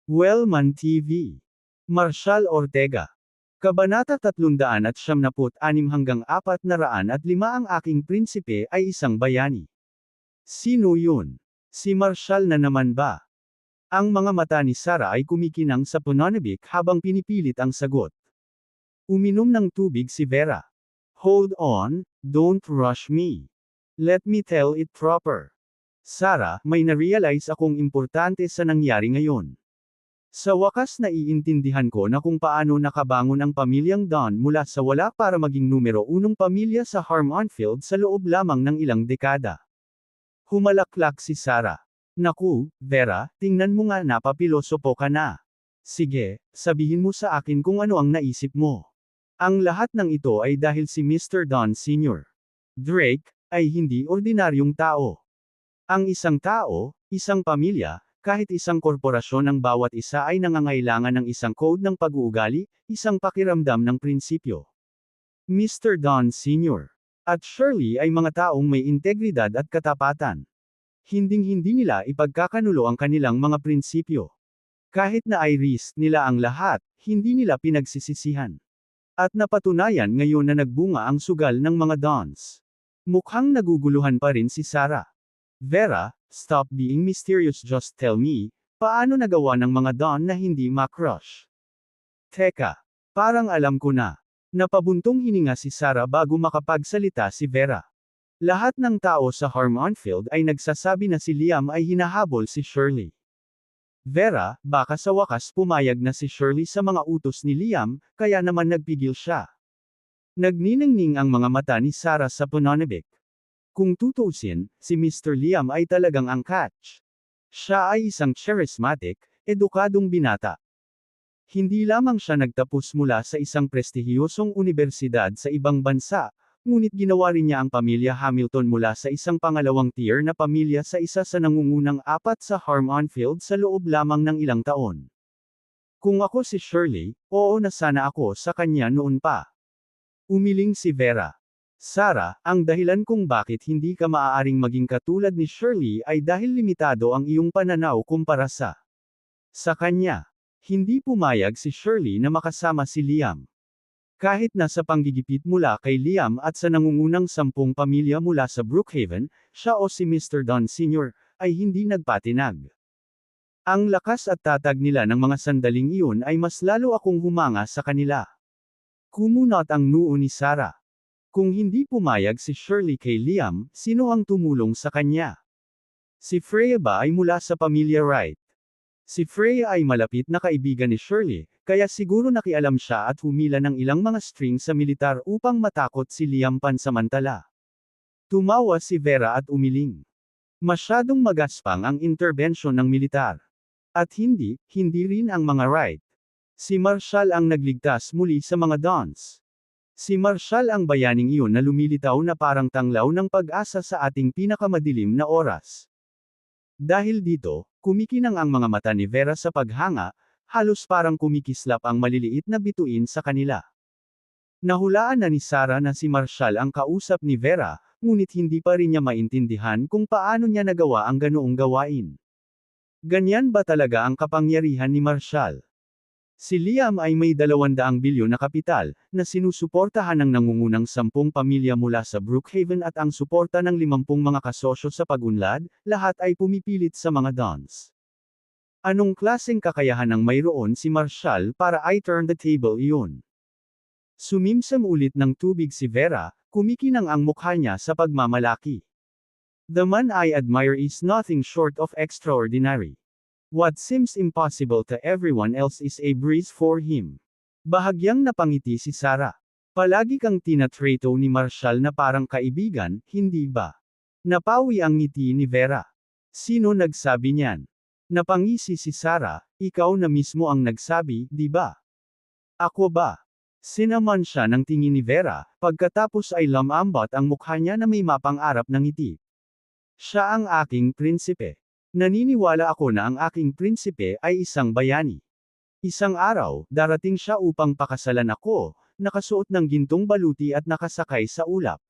Wellman TV. Marshal Ortega. Kabanata 376 hanggang 405 ang aking prinsipe ay isang bayani. Sino yun? Si Marshal na naman ba? Ang mga mata ni Sarah ay kumikinang sa pananabik habang pinipilit ang sagot. Uminom ng tubig si Vera. Hold on, don't rush me. Let me tell it proper. Sarah, may na-realize akong importante sa nangyari ngayon. Sa wakas naiintindihan ko na kung paano nakabangon ang pamilyang Don mula sa wala para maging numero unong pamilya sa Harmonfield sa loob lamang ng ilang dekada. Humalaklak si Sarah. Naku, Vera, tingnan mo nga napapilosopo ka na. Sige, sabihin mo sa akin kung ano ang naisip mo. Ang lahat ng ito ay dahil si Mr. Don Sr. Drake, ay hindi ordinaryong tao. Ang isang tao, isang pamilya, kahit isang korporasyon ng bawat isa ay nangangailangan ng isang code ng pag-uugali, isang pakiramdam ng prinsipyo. Mr. Don Sr. at Shirley ay mga taong may integridad at katapatan. Hinding-hindi nila ipagkakanulo ang kanilang mga prinsipyo. Kahit na ay risk nila ang lahat, hindi nila pinagsisisihan. At napatunayan ngayon na nagbunga ang sugal ng mga Dons. Mukhang naguguluhan pa rin si Sarah. Vera, stop being mysterious, just tell me, paano nagawa ng mga Don na hindi ma-crush? Teka, parang alam ko na. Napabuntong hininga si Sarah bago makapagsalita si Vera. Lahat ng tao sa Harmonfield ay nagsasabi na si Liam ay hinahabol si Shirley. Vera, baka sa wakas pumayag na si Shirley sa mga utos ni Liam, kaya naman nagpigil siya. Nagniningning ang mga mata ni Sarah sa pananabik. Kung tutuusin, si Mr. Liam ay talagang ang catch. Siya ay isang charismatic, edukadong binata. Hindi lamang siya nagtapos mula sa isang prestihiyosong unibersidad sa ibang bansa, ngunit ginawa rin niya ang pamilya Hamilton mula sa isang pangalawang tier na pamilya sa isa sa nangungunang apat sa Harmonfield sa loob lamang ng ilang taon. Kung ako si Shirley, oo na sana ako sa kanya noon pa. Umiling si Vera. Sarah, ang dahilan kung bakit hindi ka maaaring maging katulad ni Shirley ay dahil limitado ang iyong pananaw kumpara sa kanya. Hindi pumayag si Shirley na makasama si Liam. Kahit nasa panggigipit mula kay Liam at sa nangungunang 10 pamilya mula sa Brookhaven, siya o si Mr. Don Sr., ay hindi nagpatinag. Ang lakas at tatag nila ng mga sandaling iyon ay mas lalo akong humanga sa kanila. Kumunot ang noo ni Sarah. Kung hindi pumayag si Shirley kay Liam, sino ang tumulong sa kanya? Si Freya ba ay mula sa pamilya Wright? Si Freya ay malapit na kaibigan ni Shirley, kaya siguro nakialam siya at humila ng ilang mga string sa militar upang matakot si Liam pansamantala. Tumawa si Vera at umiling. Masyadong magaspang ang interbensyon ng militar. At hindi rin ang mga Wright. Si Marshal ang nagligtas muli sa mga Dons. Si Marshal ang bayaning iyon na lumilitaw na parang tanglaw ng pag-asa sa ating pinakamadilim na oras. Dahil dito, kumikinang ang mga mata ni Vera sa paghanga, halos parang kumikislap ang maliliit na bituin sa kanila. Nahulaan na ni Sarah na si Marshal ang kausap ni Vera, ngunit hindi pa rin niya maintindihan kung paano niya nagawa ang ganoong gawain. Ganyan ba talaga ang kapangyarihan ni Marshal? Si Liam ay may 200 bilyon na kapital, na sinusuportahan ng nangungunang 10 pamilya mula sa Brookhaven at ang suporta ng 50 mga kasosyo sa pag-unlad, lahat ay pumipilit sa mga Dons. Anong klaseng kakayahan ang mayroon si Marshal para i-turn the table iyon? Sumimsam ulit ng tubig si Vera, kumikinang ang mukha niya sa pagmamalaki. The man I admire is nothing short of extraordinary. What seems impossible to everyone else is a breeze for him. Bahagyang napangiti si Sarah. Palagi kang tinatrato ni Marshal na parang kaibigan, hindi ba? Napawi ang ngiti ni Vera. Sino nagsabi niyan? Napangisi si Sarah, ikaw na mismo ang nagsabi, di ba? Ako ba? Sinaman siya ng tingin ni Vera, pagkatapos ay lumambot ang mukha niya na may mapang-arap ng ngiti. Siya ang aking prinsipe. Naniniwala ako na ang aking prinsipe ay isang bayani. Isang araw, darating siya upang pakasalan ako, nakasuot ng gintong baluti at nakasakay sa ulap.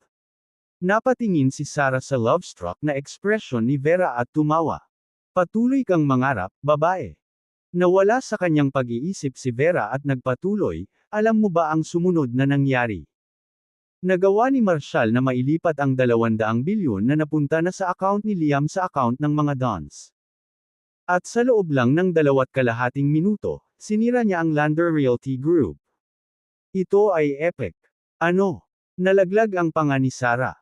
Napatingin si Sarah sa love-struck na ekspresyon ni Vera at tumawa. Patuloy kang mangarap, babae. Nawala sa kanyang pag-iisip si Vera at nagpatuloy, alam mo ba ang sumunod na nangyari? Nagawa ni Marshall na mailipat ang 200 bilyon na napunta na sa account ni Liam sa account ng mga Dons. At sa loob lang ng 2.5 minuto, sinira niya ang Lander Realty Group. Ito ay epic. Ano? Nalaglag ang panga ni Sarah.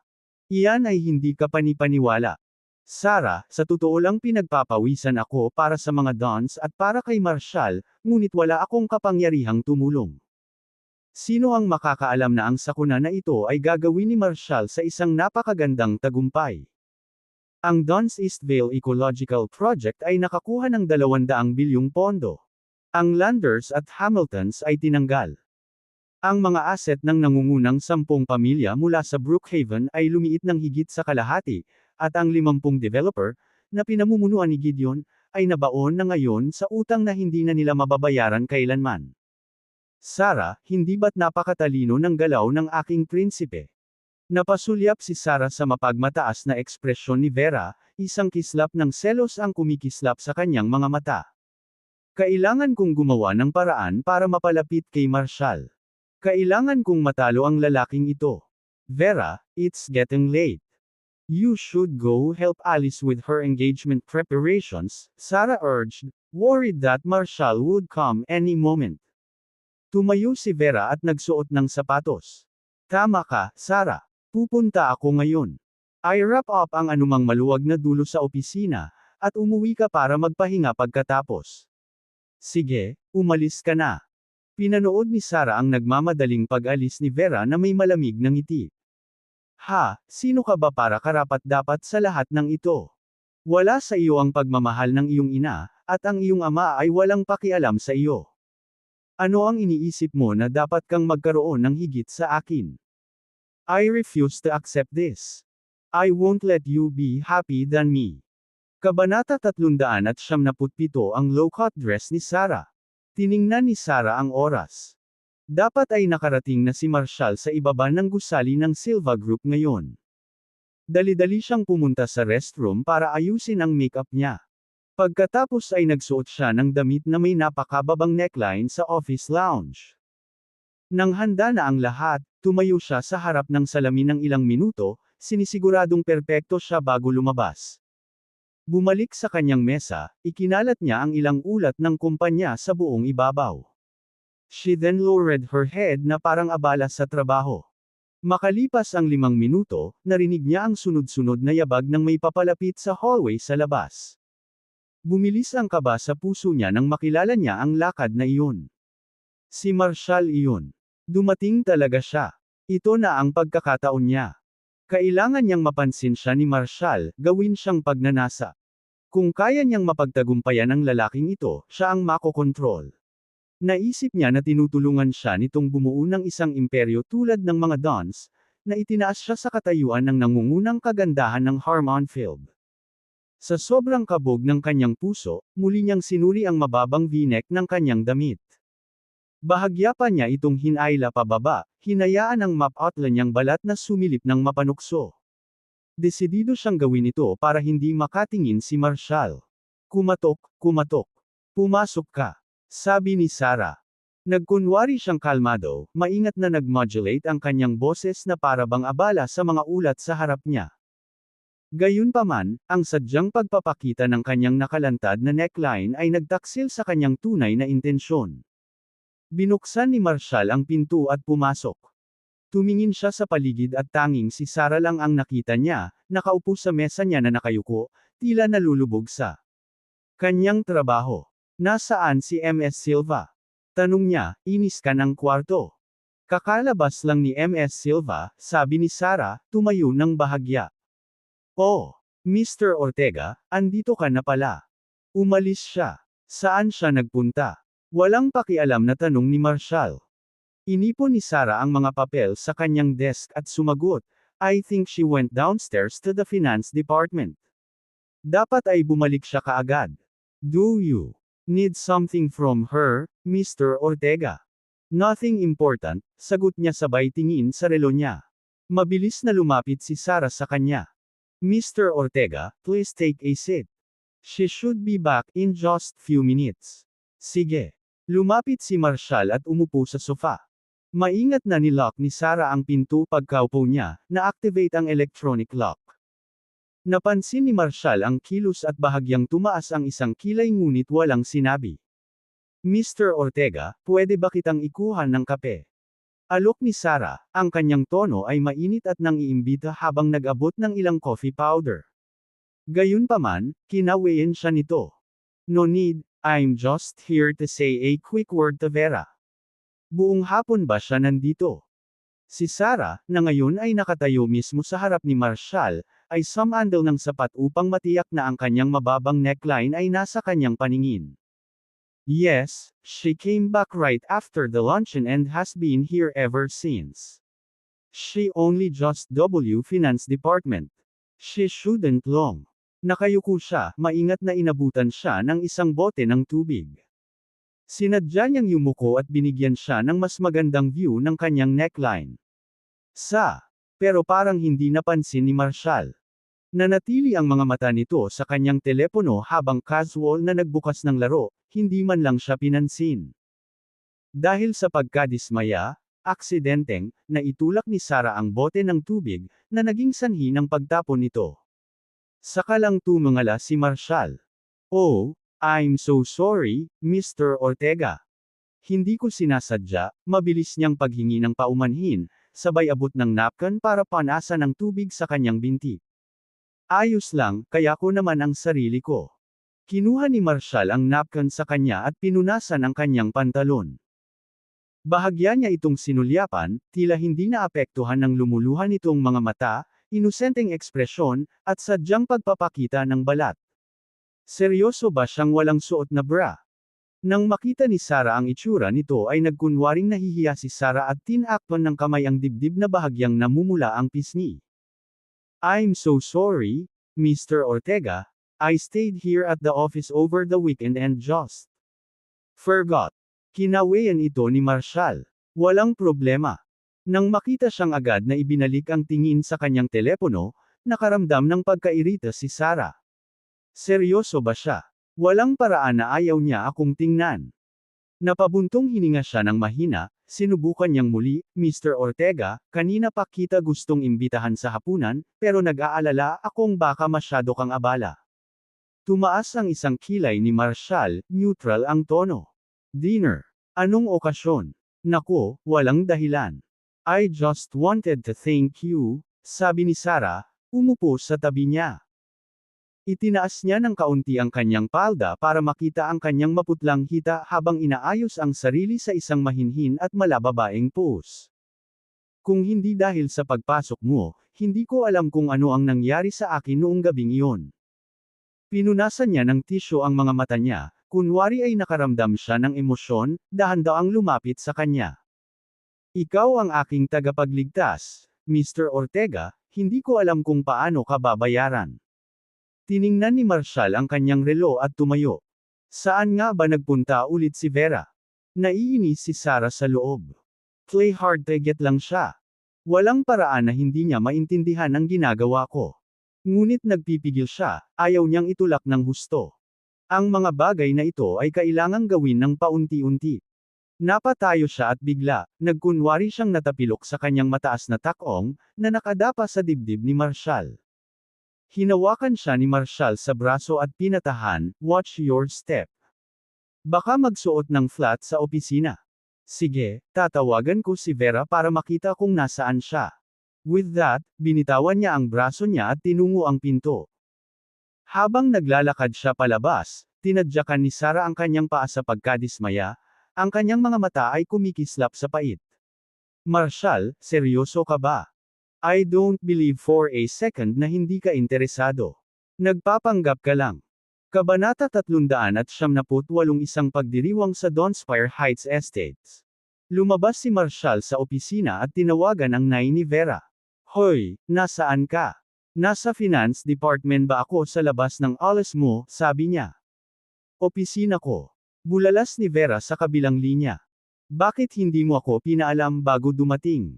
Iyan ay hindi ka panipaniwala. Sarah, sa totoo lang pinagpapawisan ako para sa mga Dons at para kay Marshall, ngunit wala akong kapangyarihang tumulong. Sino ang makakaalam na ang sakuna na ito ay gagawin ni Marshall sa isang napakagandang tagumpay? Ang Dons Eastvale Ecological Project ay nakakuha ng 200 bilyong pondo. Ang Landers at Hamiltons ay tinanggal. Ang mga asset ng nangungunang 10 pamilya mula sa Brookhaven ay lumiit ng higit sa kalahati, at ang 50 developer, na pinamumunuan ni Gideon, ay nabaon na ngayon sa utang na hindi na nila mababayaran kailanman. Sarah, hindi ba't napakatalino ng galaw ng aking prinsipe? Napasulyap si Sarah sa mapagmataas na ekspresyon ni Vera, isang kislap ng selos ang kumikislap sa kanyang mga mata. Kailangan kong gumawa ng paraan para mapalapit kay Marshall. Kailangan kong matalo ang lalaking ito. Vera, it's getting late. You should go help Alice with her engagement preparations, Sarah urged, worried that Marshall would come any moment. Tumayo si Vera at nagsuot ng sapatos. Tama ka, Sarah. Pupunta ako ngayon. I wrap up ang anumang maluwag na dulo sa opisina, at umuwi ka para magpahinga pagkatapos. Sige, umalis ka na. Pinanood ni Sarah ang nagmamadaling pag-alis ni Vera na may malamig na ngiti. Ha, sino ka ba para karapat-dapat sa lahat ng ito? Wala sa iyo ang pagmamahal ng iyong ina, at ang iyong ama ay walang pakialam sa iyo. Ano ang iniisip mo na dapat kang magkaroon ng higit sa akin? I refuse to accept this. I won't let you be happy than me. Kabanata 377 ang low-cut dress ni Sarah. Tiningnan ni Sarah ang oras. Dapat ay nakarating na si Marshall sa ibaba ng gusali ng Silva Group ngayon. Dali-dali siyang pumunta sa restroom para ayusin ang makeup niya. Pagkatapos ay nagsuot siya ng damit na may napakababang neckline sa office lounge. Nang handa na ang lahat, tumayo siya sa harap ng salamin ng ilang minuto, sinisiguradong perpekto siya bago lumabas. Bumalik sa kanyang mesa, ikinalat niya ang ilang ulat ng kumpanya sa buong ibabaw. She then lowered her head na parang abala sa trabaho. Makalipas ang 5 minuto, narinig niya ang sunod-sunod na yabag ng may papalapit sa hallway sa labas. Bumilis ang kaba sa puso niya nang makilala niya ang lakad na iyon. Si Marshall iyon. Dumating talaga siya. Ito na ang pagkakataon niya. Kailangan niyang mapansin siya ni Marshall, gawin siyang pagnanasa. Kung kaya niyang mapagtagumpayan ang lalaking ito, siya ang makokontrol. Naisip niya na tinutulungan siya nitong bumuo ng isang imperyo tulad ng mga Dons, na itinaas siya sa katayuan ng nangungunang kagandahan ng Harmonfield. Sa sobrang kabog ng kanyang puso, muli niyang sinuri ang mababang v-neck ng kanyang damit. Bahagya pa niya itong hinayla pababa, hinayaan ang mapatla niyang balat na sumilip ng mapanukso. Desidido siyang gawin ito para hindi makatingin si Marshall. Kumatok, kumatok. Pumasok ka. Sabi ni Sarah. Nagkunwari siyang kalmado, maingat na nag-modulate ang kanyang boses na parabang abala sa mga ulat sa harap niya. Gayunpaman, ang sadyang pagpapakita ng kanyang nakalantad na neckline ay nagtaksil sa kanyang tunay na intensyon. Binuksan ni Marshall ang pinto at pumasok. Tumingin siya sa paligid at tanging si Sarah lang ang nakita niya, nakaupo sa mesa niya na nakayuko, tila nalulubog sa kanyang trabaho. Nasaan si Ms. Silva? Tanong niya, inis ka ng kwarto. Kakalabas lang ni Ms. Silva, sabi ni Sarah, tumayo ng bahagya. Oh, Mr. Ortega, andito ka na pala. Umalis siya. Saan siya nagpunta? Walang pakialam na tanong ni Marshall. Inipon ni Sarah ang mga papel sa kanyang desk at sumagot, I think she went downstairs to the finance department. Dapat ay bumalik siya kaagad. Do you need something from her, Mr. Ortega? Nothing important, sagot niya sabay tingin sa relo niya. Mabilis na lumapit si Sarah sa kanya. Mr. Ortega, please take a seat. She should be back in just few minutes. Sige. Lumapit si Marshall at umupo sa sofa. Maingat na nilock ni Sarah ang pinto pagkaupo niya, na-activate ang electronic lock. Napansin ni Marshall ang kilos at bahagyang tumaas ang isang kilay ngunit walang sinabi. Mr. Ortega, pwede ba kitang ikuhan ng kape? Alok ni Sarah, ang kanyang tono ay mainit at nang-iimbita habang nag-abot ng ilang coffee powder. Gayunpaman, kinawayan siya nito. No need, I'm just here to say a quick word to Vera. Buong hapon ba siya nandito? Si Sarah, na ngayon ay nakatayo mismo sa harap ni Marshall, ay sumandal ng sapat upang matiyak na ang kanyang mababang neckline ay nasa kanyang paningin. Yes, she came back right after the luncheon and has been here ever since. She only just finance department. She shouldn't long. Nakayuko siya, maingat na inabutan siya ng isang bote ng tubig. Sinadya niyang yumuko at binigyan siya ng mas magandang view ng kanyang neckline. Pero parang hindi napansin ni Marshall. Nanatili ang mga mata nito sa kanyang telepono habang casual na nagbukas ng laro, hindi man lang siya pinansin. Dahil sa pagkadismaya, aksidenteng, naitulak ni Sarah ang bote ng tubig, na naging sanhi ng pagtapon nito. Saka lang tumingala si Marshall. Oh, I'm so sorry, Mr. Ortega. Hindi ko sinasadya, mabilis niyang paghingi ng paumanhin, sabay abot ng napkin para panasan ng tubig sa kanyang binti. Ayos lang, kaya ko naman ang sarili ko. Kinuha ni Marshall ang napkin sa kanya at pinunasan ang kanyang pantalon. Bahagya niya itong sinulyapan, tila hindi naapektuhan ng lumuluhan nitong mga mata, inosenteng ekspresyon, at sadyang pagpapakita ng balat. Seryoso ba siyang walang suot na bra? Nang makita ni Sarah ang itsura nito ay nagkunwaring nahihiya si Sarah at tinakpan ng kamay ang dibdib na bahagyang namumula ang pisngi. I'm so sorry, Mr. Ortega, I stayed here at the office over the weekend and just forgot. Kinawayan ito ni Marshall. Walang problema. Nang makita siyang agad na ibinalik ang tingin sa kanyang telepono, nakaramdam ng pagkairita si Sarah. Seryoso ba siya? Walang paraan na ayaw niya akong tingnan. Napabuntong hininga siya ng mahina, sinubukan niyang muli, Mr. Ortega, kanina pa kita gustong imbitahan sa hapunan, pero nag-aalala akong baka masyado kang abala. Tumaas ang isang kilay ni Marshall, neutral ang tono. Dinner. Anong okasyon? Naku, walang dahilan. I just wanted to thank you, sabi ni Sarah, umupo sa tabi niya. Itinaas niya ng kaunti ang kanyang palda para makita ang kanyang maputlang hita habang inaayos ang sarili sa isang mahinhin at malababaeng pose. Kung hindi dahil sa pagpasok mo, hindi ko alam kung ano ang nangyari sa akin noong gabing iyon. Pinunasan niya ng tisyo ang mga mata niya, kunwari ay nakaramdam siya ng emosyon, dahan-daang lumapit sa kanya. Ikaw ang aking tagapagligtas, Mr. Ortega, hindi ko alam kung paano ka babayaran. Tiningnan ni Marshall ang kanyang relo at tumayo. Saan nga ba nagpunta ulit si Vera? Naiinis si Sarah sa loob. Play hard to get lang siya. Walang paraan na hindi niya maintindihan ang ginagawa ko. Ngunit nagpipigil siya, ayaw niyang itulak ng husto. Ang mga bagay na ito ay kailangang gawin ng paunti-unti. Napatayo siya at bigla, nagkunwari siyang natapilok sa kanyang mataas na takong, na nakadapa sa dibdib ni Marshall. Hinawakan siya ni Marshall sa braso at pinatahan, watch your step. Baka magsuot ng flat sa opisina. Sige, tatawagan ko si Vera para makita kung nasaan siya. With that, binitawan niya ang braso niya at tinungo ang pinto. Habang naglalakad siya palabas, tinadyakan ni Sarah ang kanyang paa sa pagkadismaya, ang kanyang mga mata ay kumikislap sa pait. Marshall, seryoso ka ba? I don't believe for a second na hindi ka interesado. Nagpapanggap ka lang. Kabanata 378 Isang pagdiriwang sa Donspire Heights Estates. Lumabas si Marshall sa opisina at tinawagan ang nanay ni Vera. Hoy, nasaan ka? Nasa finance department ba ako sa labas ng alas mo, sabi niya. Opisina ko. Bulalas ni Vera sa kabilang linya. Bakit hindi mo ako pinaalam bago dumating?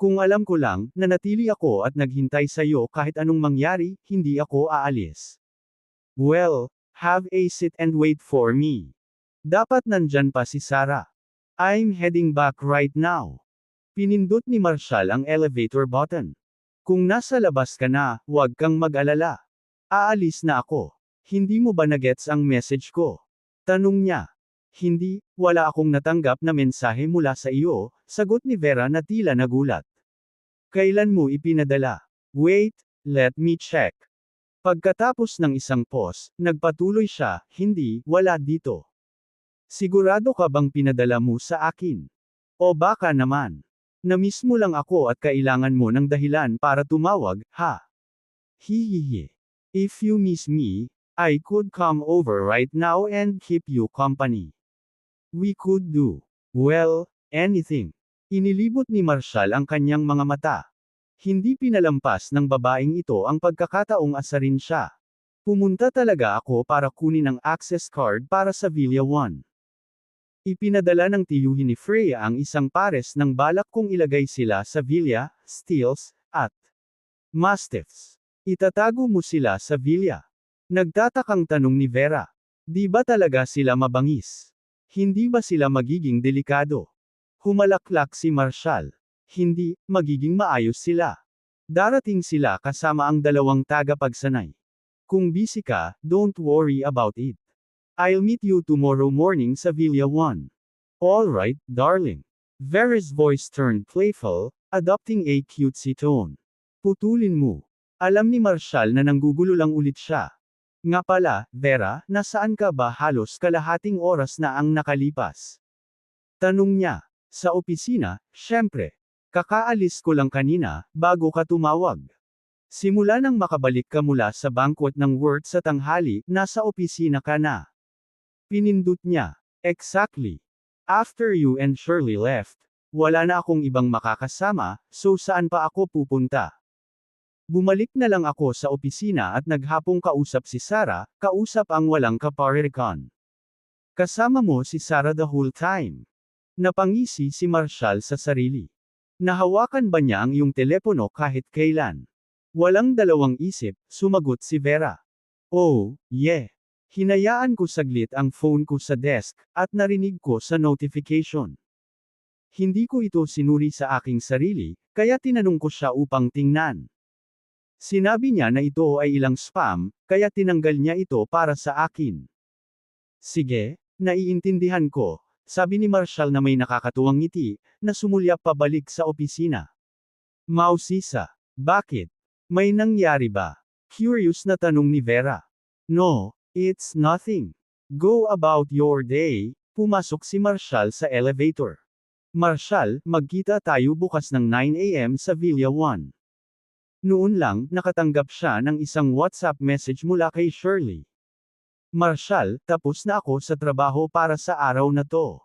Kung alam ko lang, nanatili ako at naghintay sa iyo kahit anong mangyari, hindi ako aalis. Well, have a seat and wait for me. Dapat nandyan pa si Sarah. I'm heading back right now. Pinindot ni Marshall ang elevator button. Kung nasa labas ka na, huwag kang mag-alala. Aalis na ako. Hindi mo ba nagets ang message ko? Tanong niya. Hindi, wala akong natanggap na mensahe mula sa iyo, sagot ni Vera na tila nagulat. Kailan mo ipinadala? Wait, let me check. Pagkatapos ng isang pause, nagpatuloy siya, hindi, wala dito. Sigurado ka bang pinadala mo sa akin? O baka naman. Namiss mo lang ako at kailangan mo ng dahilan para tumawag, ha? Hihihi. If you miss me, I could come over right now and keep you company. We could do, well, anything. Inilibot ni Marshall ang kanyang mga mata. Hindi pinalampas ng babaeng ito ang pagkakataong asarin siya. Pumunta talaga ako para kunin ang access card para sa Villa 1. Ipinadala ng tiyuhin ni Freya ang isang pares ng balak kung ilagay sila sa Villa, Steels, at Mastiffs. Itatago mo sila sa Villa. Nagtatakang tanong ni Vera. Di ba talaga sila mabangis? Hindi ba sila magiging delikado? Humalaklak si Marshall. Hindi, magiging maayos sila. Darating sila kasama ang dalawang tagapagsanay. Kung busy ka, don't worry about it. I'll meet you tomorrow morning sa Villa 1. Alright, darling. Vera's voice turned playful, adopting a cutesy tone. Putulin mo. Alam ni Marshall na nanggugulo lang ulit siya. Nga pala, Vera, nasaan ka ba? Halos kalahating oras na ang nakalipas. Tanong niya. Sa opisina, syempre. Kakaalis ko lang kanina, bago ka tumawag. Simula nang makabalik ka mula sa banquet ng work sa tanghali, nasa opisina ka na. Pinindot niya. Exactly. After you and Shirley left, wala na akong ibang makakasama, so saan pa ako pupunta? Bumalik na lang ako sa opisina at naghapong kausap si Sarah, kausap ang walang kaparirikan. Kasama mo si Sarah the whole time. Napangisi si Marshall sa sarili. Nahawakan ba niya ang iyong telepono kahit kailan? Walang dalawang isip, sumagot si Vera. Oh, yeah. Hinayaan ko saglit ang phone ko sa desk, at narinig ko sa notification. Hindi ko ito sinuri sa aking sarili, kaya tinanong ko siya upang tingnan. Sinabi niya na ito ay ilang spam, kaya tinanggal niya ito para sa akin. Sige, naiintindihan ko. Sabi ni Marshall na may nakakatuwang ngiti, na sumulyap pabalik sa opisina. Mausisa. Bakit? May nangyari ba? Curious na tanong ni Vera. No, it's nothing. Go about your day. Pumasok si Marshall sa elevator. Marshall, magkita tayo bukas ng 9 AM sa Villa 1. Noon lang, nakatanggap siya ng isang WhatsApp message mula kay Shirley. Marshall, tapos na ako sa trabaho para sa araw na to.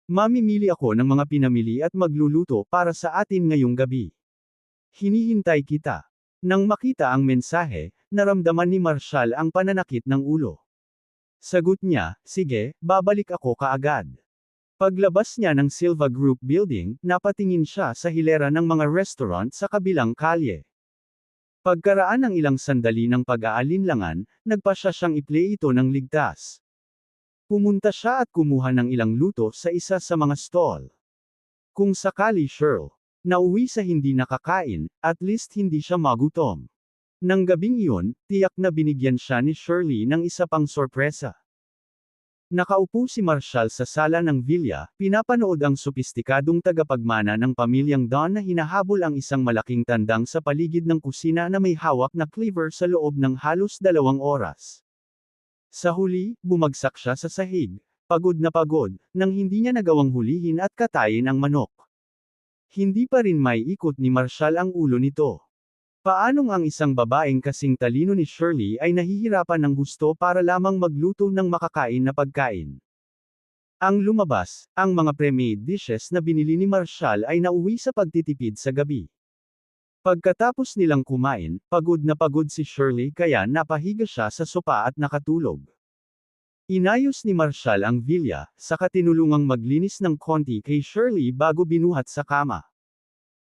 Mamimili ako ng mga pinamili at magluluto para sa atin ngayong gabi. Hinihintay kita. Nang makita ang mensahe, naramdaman ni Marshall ang pananakit ng ulo. Sagot niya, sige, babalik ako kaagad. Paglabas niya ng Silva Group Building, napatingin siya sa hilera ng mga restaurant sa kabilang kalye. Pagkaraan ng ilang sandali ng pag-aalinlangan, nagpasya siyang i-play ito ng ligtas. Pumunta siya at kumuha ng ilang luto sa isa sa mga stall. Kung sakali Shirl, nauwi sa hindi nakakain, at least hindi siya magutom. Nang gabing iyon, tiyak na binigyan siya ni Shirley ng isa pang sorpresa. Nakaupo si Marshall sa sala ng villa, pinapanood ang sopistikadong tagapagmana ng pamilyang Don na hinahabol ang isang malaking tandang sa paligid ng kusina na may hawak na cleaver sa loob ng halos 2 oras. Sa huli, bumagsak siya sa sahig, pagod, nang hindi niya nagawang hulihin at katayin ang manok. Hindi pa rin may ikot ni Marshall ang ulo nito. Paanong ang isang babaeng kasing talino ni Shirley ay nahihirapan ng gusto para lamang magluto ng makakain na pagkain? Ang lumabas, ang mga pre-made dishes na binili ni Marshall ay nauwi sa pagtitipid sa gabi. Pagkatapos nilang kumain, pagod na pagod si Shirley kaya napahiga siya sa sopa at nakatulog. Inayos ni Marshall ang villa, saka tinulungang maglinis ng konti kay Shirley bago binuhat sa kama.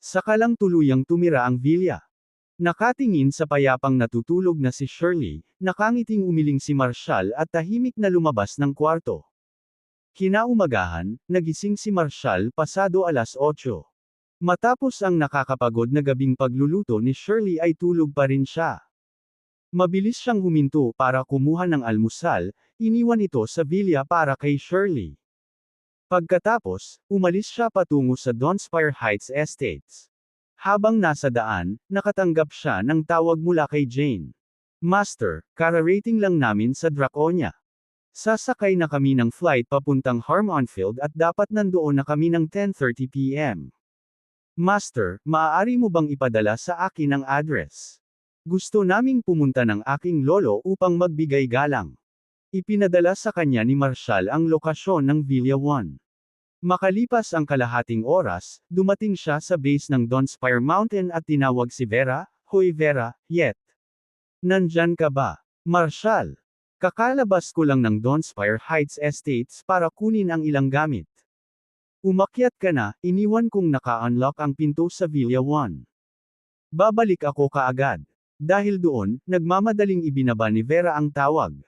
Saka lang tuluyang tumira ang villa. Nakatingin sa payapang natutulog na si Shirley, nakangiting umiling si Marshall at tahimik na lumabas ng kwarto. Kinaumagahan, nagising si Marshall pasado alas 8. Matapos ang nakakapagod na gabing pagluluto ni Shirley ay tulog pa rin siya. Mabilis siyang huminto para kumuha ng almusal, iniwan ito sa villa para kay Shirley. Pagkatapos, umalis siya patungo sa Dawnspire Heights Estates. Habang nasa daan, nakatanggap siya ng tawag mula kay Jane. Master, kararating lang namin sa Draconia. Sasakay na kami ng flight papuntang Harmonfield at dapat nandoon na kami ng 10:30 p.m. Master, maaari mo bang ipadala sa akin ang address? Gusto naming pumunta ng aking lolo upang magbigay galang. Ipinadala sa kanya ni Marshall ang lokasyon ng Villa 1. Makalipas ang kalahating oras, dumating siya sa base ng Dawnspire Mountain at tinawag si Vera. Hoy Vera, yet. Nandyan ka ba? Marshall. Kakalabas ko lang ng Dawnspire Heights Estates para kunin ang ilang gamit. Umakyat ka na, iniwan kong naka-unlock ang pinto sa Villa 1. Babalik ako kaagad. Dahil doon, nagmamadaling ibinaba ni Vera ang tawag.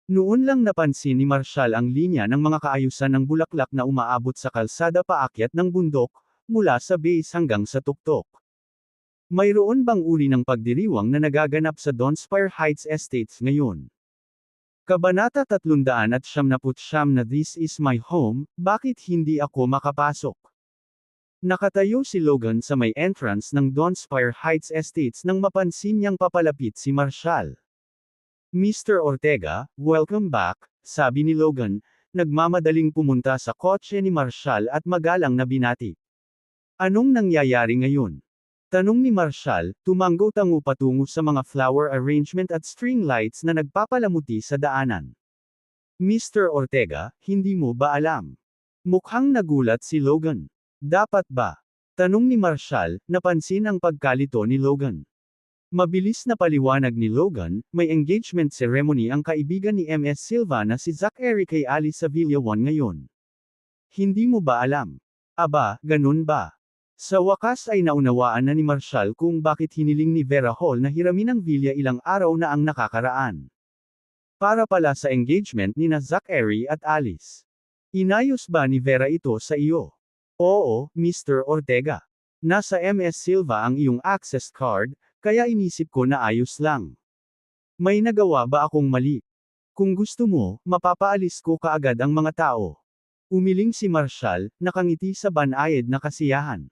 Noon lang napansin ni Marshall ang linya ng mga kaayusan ng bulaklak na umaabot sa kalsada paakyat ng bundok, mula sa base hanggang sa tuktok. Mayroon bang uri ng pagdiriwang na nagaganap sa Dawnspire Heights Estates ngayon? Kabanata 379 na This is my home, bakit hindi ako makapasok? Nakatayo si Logan sa may entrance ng Dawnspire Heights Estates nang mapansin niyang papalapit si Marshall. Mr. Ortega, welcome back, sabi ni Logan, nagmamadaling pumunta sa kotse ni Marshall at magalang na binati. Anong nangyayari ngayon? Tanong ni Marshall, tumanggo-tango patungo sa mga flower arrangement at string lights na nagpapalamuti sa daanan. Mr. Ortega, hindi mo ba alam? Mukhang nagulat si Logan. Dapat ba? Tanong ni Marshall, napansin ang pagkalito ni Logan. Mabilis na paliwanag ni Logan, may engagement ceremony ang kaibigan ni MS Silva na si Zachary kay Alice sa Villa 1 ngayon. Hindi mo ba alam? Aba, ganun ba? Sa wakas ay naunawaan na ni Marshall kung bakit hiniling ni Vera Hall na hiramin ang villa ilang araw na ang nakakaraan. Para pala sa engagement ni na Zachary at Alice. Inayos ba ni Vera ito sa iyo? Oo, Mr. Ortega. Nasa MS Silva ang iyong access card, kaya inisip ko na ayos lang. May nagawa ba akong mali? Kung gusto mo, mapapaalis ko kaagad ang mga tao. Umiling si Marshall, nakangiti sa banayad na kasiyahan.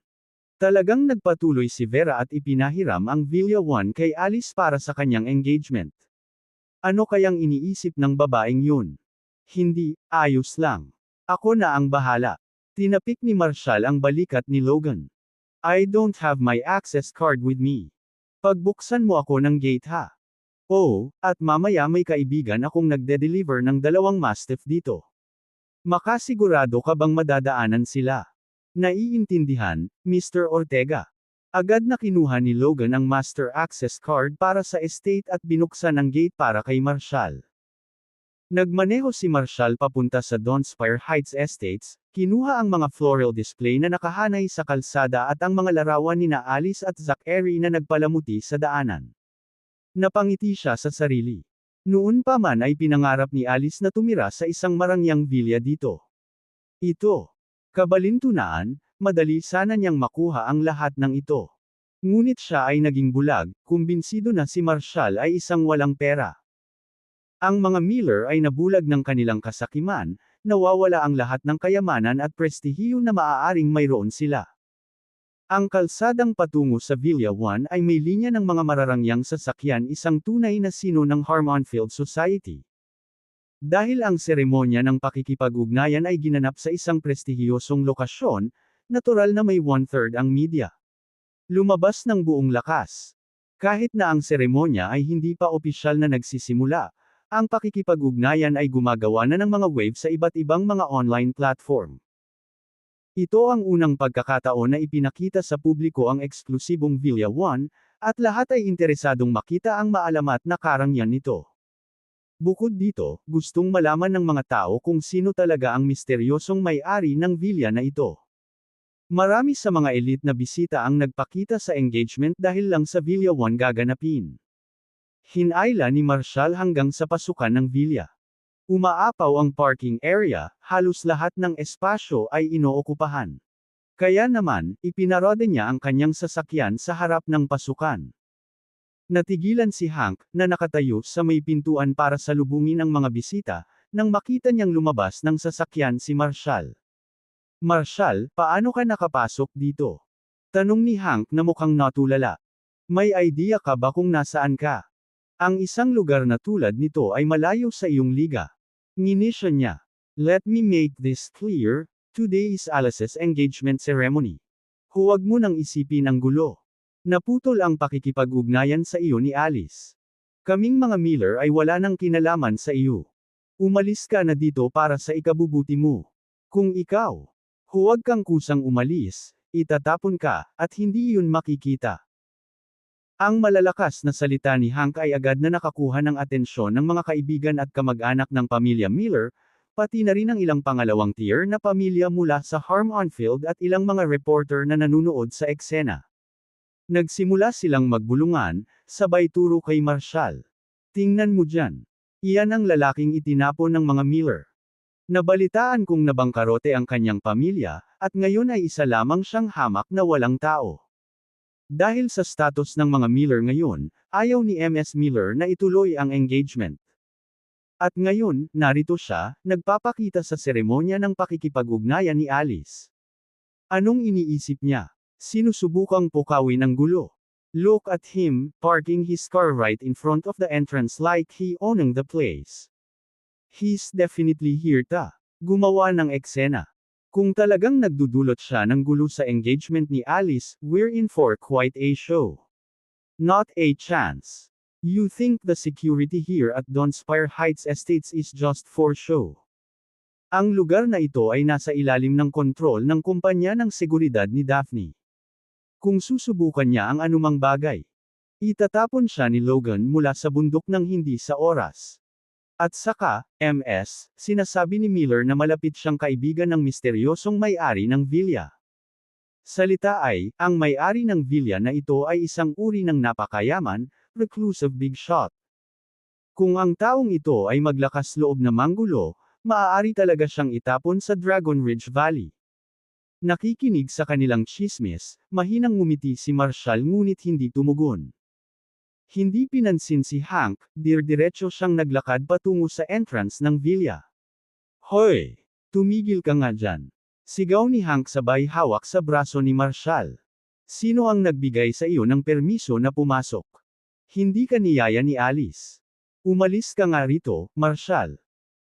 Talagang nagpatuloy si Vera at ipinahiram ang Villa 1 kay Alice para sa kanyang engagement. Ano kayang iniisip ng babaeng yun? Hindi, ayos lang. Ako na ang bahala. Tinapik ni Marshall ang balikat ni Logan. I don't have my access card with me. Pagbuksan mo ako ng gate ha. Oo, at mamaya may kaibigan akong nagde-deliver ng 2 mastiff dito. Makasigurado ka bang madadaanan sila? Naiintindihan, Mr. Ortega. Agad na kinuha ni Logan ang master access card para sa estate at binuksan ang gate para kay Marshall. Nagmaneho si Marshall papunta sa Dawnspire Heights Estates, kinuha ang mga floral display na nakahanay sa kalsada at ang mga larawan ni na Alice at Zachary na nagpalamuti sa daanan. Napangiti siya sa sarili. Noon pa man ay pinangarap ni Alice na tumira sa isang marangyang villa dito. Ito. Kabalintunaan, madali sana niyang makuha ang lahat ng ito. Ngunit siya ay naging bulag, kumbinsido na si Marshall ay isang walang pera. Ang mga Miller ay nabulag ng kanilang kasakiman, nawawala ang lahat ng kayamanan at prestihiyo na maaaring mayroon sila. Ang kalsadang patungo sa Villa 1 ay may linya ng mga mararangyang sasakyan, isang tunay na sino ng Harmonfield Society. Dahil ang seremonya ng pakikipag-ugnayan ay ginanap sa isang prestihiyosong lokasyon, natural na may 1/3 ang media. Lumabas ng buong lakas. Kahit na ang seremonya ay hindi pa opisyal na nagsisimula, ang pakikipag-ugnayan ay gumagawa na ng mga wave sa iba't ibang mga online platform. Ito ang unang pagkakataon na ipinakita sa publiko ang eksklusibong Villa 1, at lahat ay interesadong makita ang maalamat na karangyaan nito. Bukod dito, gustong malaman ng mga tao kung sino talaga ang misteryosong may-ari ng villa na ito. Marami sa mga elite na bisita ang nagpakita sa engagement dahil lang sa Villa 1 gaganapin. Hinayla ni Marshall hanggang sa pasukan ng villa. Umaapaw ang parking area, halos lahat ng espasyo ay inookupahan. Kaya naman, ipinarode niya ang kanyang sasakyan sa harap ng pasukan. Natigilan si Hank, na nakatayo sa may pintuan para salubungin ang mga bisita, nang makita niyang lumabas ng sasakyan si Marshall. Marshall, paano ka nakapasok dito? Tanong ni Hank na mukhang natulala. May idea ka ba kung nasaan ka? Ang isang lugar na tulad nito ay malayo sa iyong liga. Nginisyo niya. Let me make this clear, today is Alice's engagement ceremony. Huwag mo nang isipin ang gulo. Naputol ang pakikipag-ugnayan sa iyo ni Alice. Kaming mga Miller ay wala nang kinalaman sa iyo. Umalis ka na dito para sa ikabubuti mo. Kung ikaw, huwag kang kusang umalis, itatapon ka, at hindi iyon makikita. Ang malalakas na salita ni Hank ay agad na nakakuha ng atensyon ng mga kaibigan at kamag-anak ng pamilya Miller, pati na rin ang ilang pangalawang tier na pamilya mula sa Harmon-Field at ilang mga reporter na nanunood sa eksena. Nagsimula silang magbulungan, sabay turo kay Marshall. Tingnan mo dyan. Iyan ang lalaking itinapon ng mga Miller. Nabalitaan kong nabangkarote ang kanyang pamilya, at ngayon ay isa lamang siyang hamak na walang tao. Dahil sa status ng mga Miller ngayon, ayaw ni MS Miller na ituloy ang engagement. At ngayon, narito siya, nagpapakita sa seremonya ng pakikipag-ugnayan ni Alice. Anong iniisip niya? Sinusubukang pukawin ang gulo. Look at him, parking his car right in front of the entrance like he owning the place. He's definitely here to gumawa ng eksena. Kung talagang nagdudulot siya ng gulo sa engagement ni Alice, we're in for quite a show. Not a chance. You think the security here at Donspire Heights Estates is just for show? Ang lugar na ito ay nasa ilalim ng kontrol ng kumpanya ng seguridad ni Daphne. Kung susubukan niya ang anumang bagay, itatapon siya ni Logan mula sa bundok ng hindi sa oras. At saka, MS, sinasabi ni Miller na malapit siyang kaibigan ng misteryosong may-ari ng villa. Salita ay, ang may-ari ng villa na ito ay isang uri ng napakayaman, reclusive big shot. Kung ang taong ito ay maglakas loob na manggulo, maaari talaga siyang itapon sa Dragon Ridge Valley. Nakikinig sa kanilang tsismis, mahinang ngumiti si Marshall ngunit hindi tumugon. Hindi pinansin si Hank, diretso siyang naglakad patungo sa entrance ng villa. Hoy! Tumigil ka nga dyan. Sigaw ni Hank sabay hawak sa braso ni Marshall. Sino ang nagbigay sa iyo ng permiso na pumasok? Hindi ka niyaya ni Alice. Umalis ka nga rito, Marshall.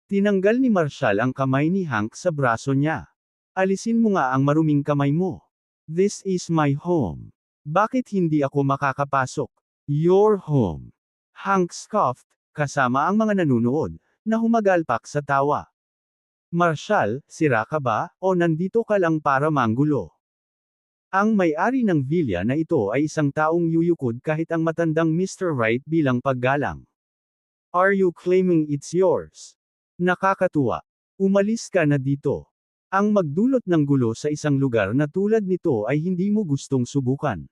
Tinanggal ni Marshall ang kamay ni Hank sa braso niya. Alisin mo nga ang maruming kamay mo. This is my home. Bakit hindi ako makakapasok? Your home. Hank scoffed, kasama ang mga nanunood, na humagalpak sa tawa. Marshall, sira ka ba, o nandito ka lang para manggulo? Ang may-ari ng villa na ito ay isang taong yuyukod kahit ang matandang Mr. Wright bilang paggalang. Are you claiming it's yours? Nakakatuwa. Umalis ka na dito. Ang magdulot ng gulo sa isang lugar na tulad nito ay hindi mo gustong subukan.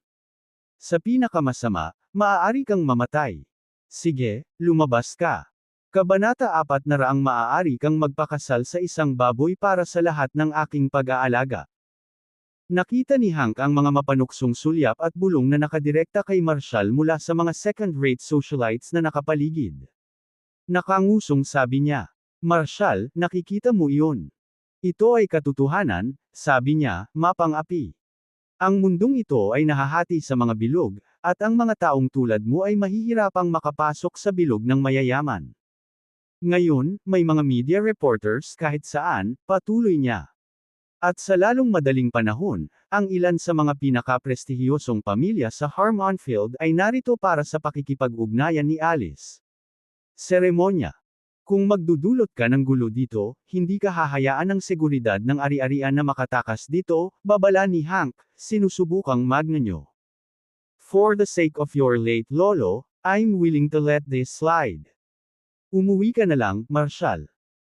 Sa pinakamasama, maaari kang mamatay. Sige, lumabas ka. Kabanata 4 na raang maaari kang magpakasal sa isang baboy para sa lahat ng aking pag-aalaga. Nakita ni Hank ang mga mapanuksong sulyap at bulong na nakadirekta kay Marshall mula sa mga second-rate socialites na nakapaligid. Nakangusong sabi niya, Marshall, nakikita mo iyon. Ito ay katotohanan, sabi niya, mapang-api. Ang mundong ito ay nahahati sa mga bilog, at ang mga taong tulad mo ay mahihirapang makapasok sa bilog ng mayayaman. Ngayon, may mga media reporters kahit saan, patuloy niya. At sa lalong madaling panahon, ang ilan sa mga pinaka-prestihiyosong pamilya sa Harmon-Field ay narito para sa pakikipag-ugnayan ni Alice. Seremonya. Kung magdudulot ka ng gulo dito, hindi ka hahayaan ng seguridad ng ari-arian na makatakas dito, babala ni Hank, sinusubukang magnanyo. For the sake of your late lolo, I'm willing to let this slide. Umuwi ka na lang, Marshall.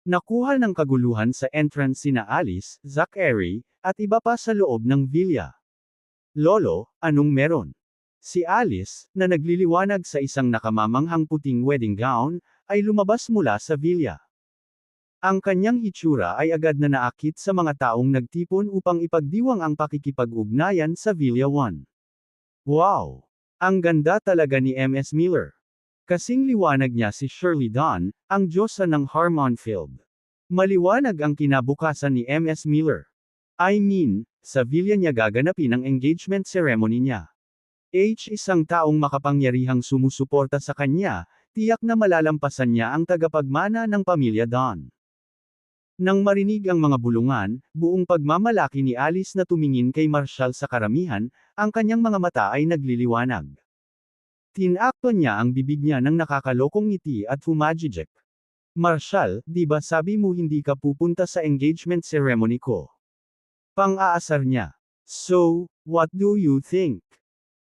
Nakuha ng kaguluhan sa entrance sina Alice, Zachary, at iba pa sa loob ng villa. Lolo, anong meron? Si Alice, na nagliliwanag sa isang nakamamanghang puting wedding gown, ay lumabas mula sa villa. Ang kanyang hitsura ay agad na naakit sa mga taong nagtipon upang ipagdiwang ang pakikipag-ugnayan sa Villa One. Wow! Ang ganda talaga ni MS Miller. Kasing liwanag niya si Shirley Dawn, ang diyosa ng Harmonfield. Maliwanag ang kinabukasan ni MS Miller. I mean, sa villa niya gaganapin ang engagement ceremony niya. Isang taong makapangyarihang sumusuporta sa kanya, tiyak na malalampasan niya ang tagapagmana ng pamilya Dawn. Nang marinig ang mga bulungan, buong pagmamalaki ni Alice na tumingin kay Marshall sa karamihan, ang kanyang mga mata ay nagliliwanag. Tinakpan niya ang bibig niya ng nakakalokong ngiti at humajijek. Marshall, di ba sabi mo hindi ka pupunta sa engagement ceremony ko? Pang-aasar niya. So, what do you think?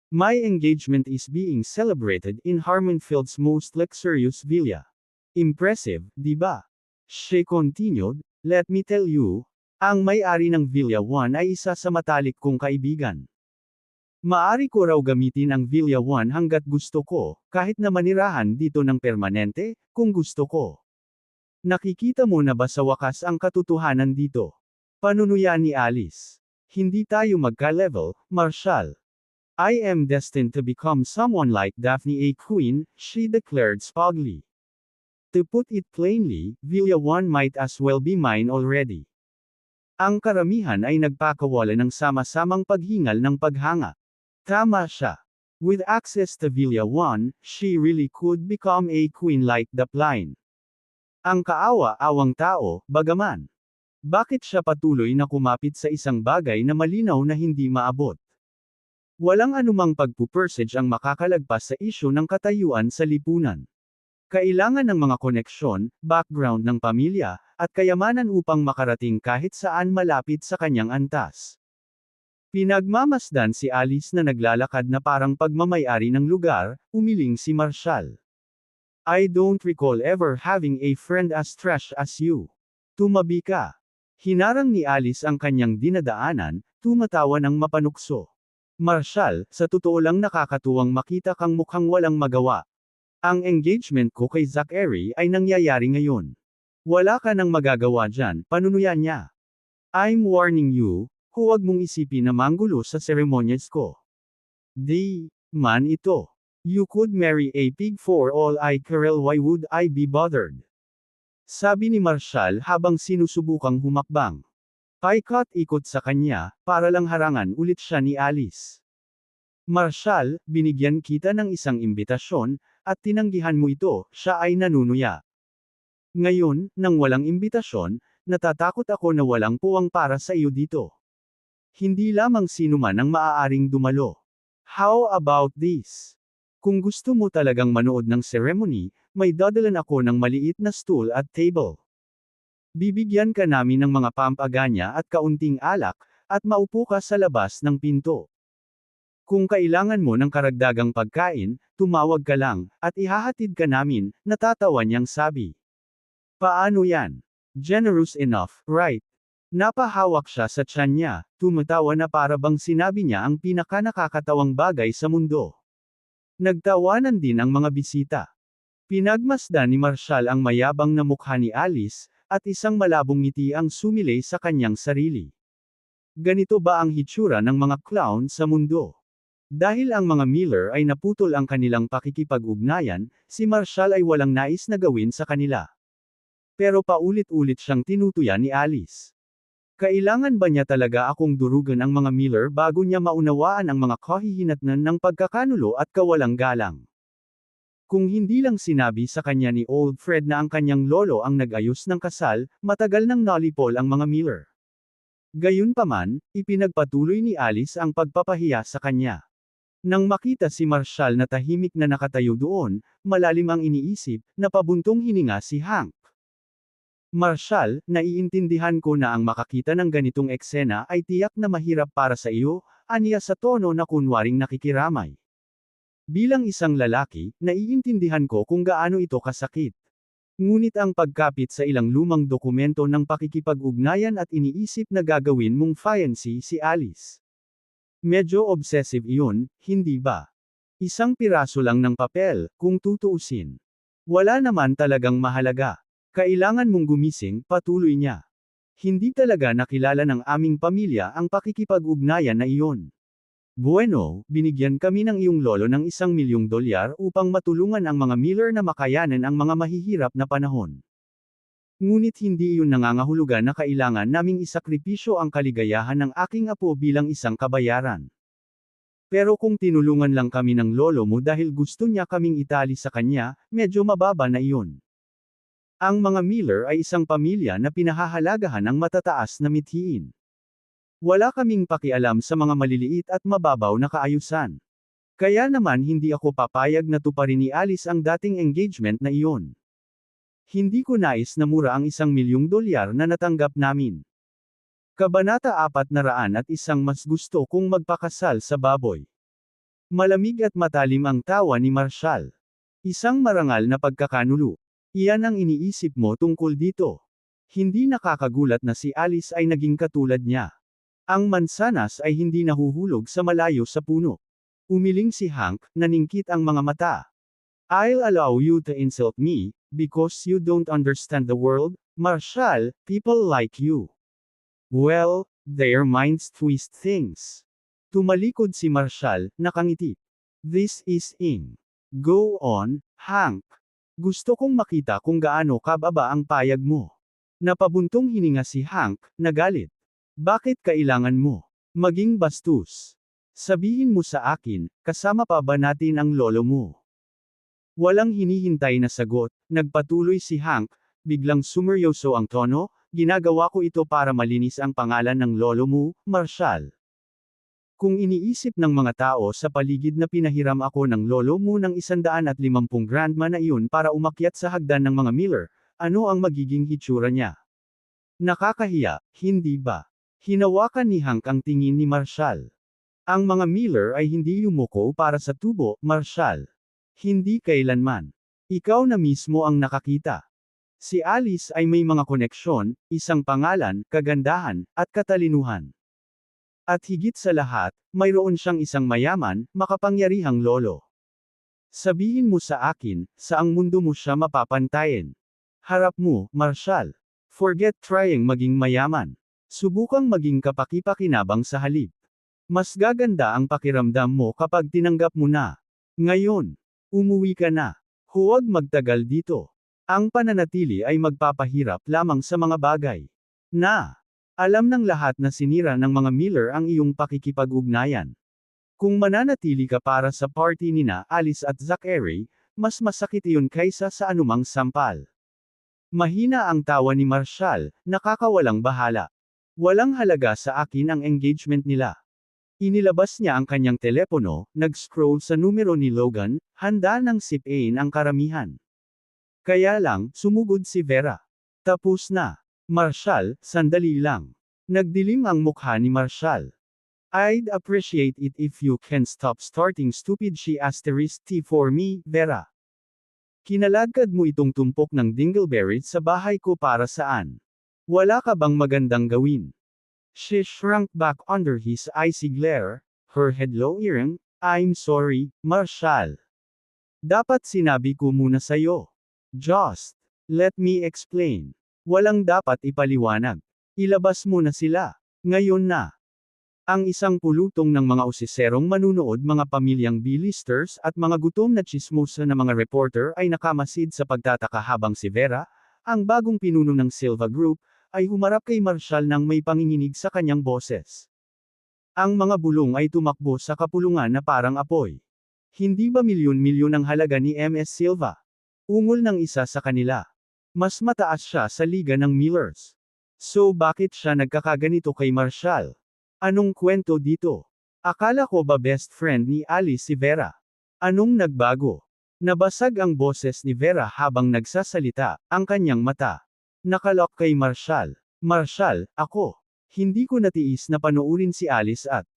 My engagement is being celebrated in Harmonfield's most luxurious villa. Impressive, di ba? She continued, let me tell you, ang may-ari ng Villa One ay isa sa matalik kong kaibigan. Maari ko raw gamitin ang Villa One hanggat gusto ko, kahit na manirahan dito ng permanente, kung gusto ko. Nakikita mo na ba sa wakas ang katotohanan dito? Panunuya ni Alice. Hindi tayo magka-level, Marshall. I am destined to become someone like Daphne A. Quinn, she declared spoggily. To put it plainly, Villa One might as well be mine already. Ang karamihan ay nagpakawala ng sama-samang paghingal ng paghanga. Tama siya. With access to Villa One, she really could become a queen like the line. Ang kaawa-awang tao, bagaman. Bakit siya patuloy na kumapit sa isang bagay na malinaw na hindi maabot? Walang anumang pagpupursige ang makakalagpas sa isyu ng katayuan sa lipunan. Kailangan ng mga koneksyon, background ng pamilya, at kayamanan upang makarating kahit saan malapit sa kanyang antas. Pinagmamasdan si Alice na naglalakad na parang pagmamayari ng lugar, umiling si Marshall. I don't recall ever having a friend as trash as you. Tumabi ka. Hinarang ni Alice ang kanyang dinadaanan, tumatawa ng mapanukso. Marshall, sa totoo lang nakakatuwang makita kang mukhang walang magawa. Ang engagement ko kay Zachary ay nangyayari ngayon. Wala ka nang magagawa dyan, panunuya niya. I'm warning you, huwag mong isipin na manggulo sa seremonyas ko. Di man ito. You could marry a pig for all I care, why would I be bothered? Sabi ni Marshall habang sinusubukang humakbang. Paikot-ikot sa kanya, para lang harangan ulit siya ni Alice. Marshall, binigyan kita ng isang imbitasyon, at tinanggihan mo ito, siya ay nanunuya. Ngayon, nang walang imbitasyon, natatakot ako na walang puwang para sa iyo dito. Hindi lamang sino man ang maaaring dumalo. How about this? Kung gusto mo talagang manood ng ceremony, may dadalan ako ng maliit na stool at table. Bibigyan ka namin ng mga pampaganya at kaunting alak, at maupo ka sa labas ng pinto. Kung kailangan mo ng karagdagang pagkain, tumawag ka lang, at ihahatid ka namin, natatawa niyang sabi. Paano yan? Generous enough, right? Napahawak siya sa tiyan niya, tumatawa na para bang sinabi niya ang pinakanakakatawang bagay sa mundo. Nagtawanan din ang mga bisita. Pinagmasdan ni Marshall ang mayabang na mukha ni Alice, at isang malabong ngiti ang sumilay sa kanyang sarili. Ganito ba ang hitsura ng mga clown sa mundo? Dahil ang mga Miller ay naputol ang kanilang pakikipag-ugnayan, si Marshall ay walang nais na gawin sa kanila. Pero paulit-ulit siyang tinutuya ni Alice. Kailangan ba niya talaga akong durugan ang mga Miller bago niya maunawaan ang mga kahihinatnan ng pagkakanulo at kawalang galang? Kung hindi lang sinabi sa kanya ni Old Fred na ang kanyang lolo ang nag-ayos ng kasal, matagal nang nalipol ang mga Miller. Gayunpaman, ipinagpatuloy ni Alice ang pagpapahiya sa kanya. Nang makita si Marshall na tahimik na nakatayo doon, malalim ang iniisip, napabuntong hininga si Hank. Marshall, naiintindihan ko na ang makakita ng ganitong eksena ay tiyak na mahirap para sa iyo, aniya sa tono na kunwaring nakikiramay. Bilang isang lalaki, naiintindihan ko kung gaano ito kasakit. Ngunit ang pagkapit sa ilang lumang dokumento ng pakikipag-ugnayan at iniisip na gagawin mong fiancé si Alice. Medyo obsessive iyon, hindi ba? Isang piraso lang ng papel, kung tutuusin. Wala naman talagang mahalaga. Kailangan mong gumising, patuloy niya. Hindi talaga nakilala ng aming pamilya ang pakikipag-ugnayan na iyon. Bueno, binigyan kami ng iyong lolo ng $1,000,000 upang matulungan ang mga Miller na makayanan ang mga mahihirap na panahon. Ngunit hindi iyon nangangahulugan na kailangan naming isakripisyo ang kaligayahan ng aking apo bilang isang kabayaran. Pero kung tinulungan lang kami ng lolo mo dahil gusto niya kaming itali sa kanya, medyo mababa na iyon. Ang mga Miller ay isang pamilya na pinahahalagahan ng matataas na mithiin. Wala kaming pakialam sa mga maliliit at mababaw na kaayusan. Kaya naman hindi ako papayag na tuparin ni Alice ang dating engagement na iyon. Hindi ko nais na mura ang $1,000,000 na natanggap namin. Kabanata 401 Mas gusto kong magpakasal sa baboy. Malamig at matalim ang tawa ni Marshall. Isang marangal na pagkakanulo. Iyan ang iniisip mo tungkol dito. Hindi nakakagulat na si Alice ay naging katulad niya. Ang mansanas ay hindi nahuhulog sa malayo sa puno. Umiling si Hank, naningkit ang mga mata. I'll allow you to insult me, because you don't understand the world, Marshall, people like you. Well, their minds twist things. Tumalikod si Marshall, nakangiti. This is ing. Go on, Hank. Gusto kong makita kung gaano kababa ang payag mo. Napabuntong hininga si Hank, nagalit. Bakit kailangan mo maging bastos? Sabihin mo sa akin, kasama pa ba natin ang lolo mo? Walang hinihintay na sagot, nagpatuloy si Hank, biglang sumeryoso ang tono, ginagawa ko ito para malinis ang pangalan ng lolo mo, Marshall. Kung iniisip ng mga tao sa paligid na pinahiram ako ng lolo mo ng 150 grandma na iyon para umakyat sa hagdan ng mga Miller, ano ang magiging hitsura niya? Nakakahiya, hindi ba? Hinawakan ni Hank ang tingin ni Marshall. Ang mga Miller ay hindi yumuko para sa tubo, Marshall. Hindi kailanman. Ikaw na mismo ang nakakita. Si Alice ay may mga koneksyon, isang pangalan, kagandahan, at katalinuhan. At higit sa lahat, mayroon siyang isang mayaman, makapangyarihang lolo. Sabihin mo sa akin, saang mundo mo siya mapapantayin? Harap mo, Marshall. Forget trying maging mayaman. Subukang maging kapaki-pakinabang sa halip. Mas gaganda ang pakiramdam mo kapag tinanggap mo na. Ngayon, umuwi ka na. Huwag magtagal dito. Ang pananatili ay magpapahirap lamang sa mga bagay na alam ng lahat na sinira ng mga Miller ang iyong pakikipag-ugnayan. Kung mananatili ka para sa party nina Alice at Zachary, mas masakit iyon kaysa sa anumang sampal. Mahina ang tawa ni Marshall, nakakawalang bahala. Walang halaga sa akin ang engagement nila. Inilabas niya ang kanyang telepono, nag-scroll sa numero ni Logan, handa nang sipain ang karamihan. Kaya lang, sumugod si Vera. Tapos na. Marshall, sandali lang. Nagdilim ang mukha ni Marshall. I'd appreciate it if you can stop starting stupid she*T for me, Vera. Kinalagkad mo itong tumpok ng dingleberries sa bahay ko para saan? Wala ka bang magandang gawin? She shrunk back under his icy glare, her head lowering. I'm sorry, Marshall. Dapat sinabi ko muna sayo. Just let me explain. Walang dapat ipaliwanag. Ilabas mo na sila. Ngayon na. Ang isang pulutong ng mga usiserong manunood, mga pamilyang B-listers at mga gutom na tsismosa na mga reporter ay nakamasid sa pagtataka habang si Vera, ang bagong pinuno ng Silva Group, ay humarap kay Marshall nang may panginginig sa kanyang boses. Ang mga bulong ay tumakbo sa kapulungan na parang apoy. Hindi ba milyon-milyon ang halaga ni MS Silva? Ungol ng isa sa kanila. Mas mataas siya sa liga ng Millers. So bakit siya nagkakaganito kay Marshall? Anong kwento dito? Akala ko ba best friend ni Alice si Vera? Anong nagbago? Nabasag ang boses ni Vera habang nagsasalita, ang kanyang mata nakalok kay Marshall. Marshall, ako. Hindi ko natiis na panoorin si Alice at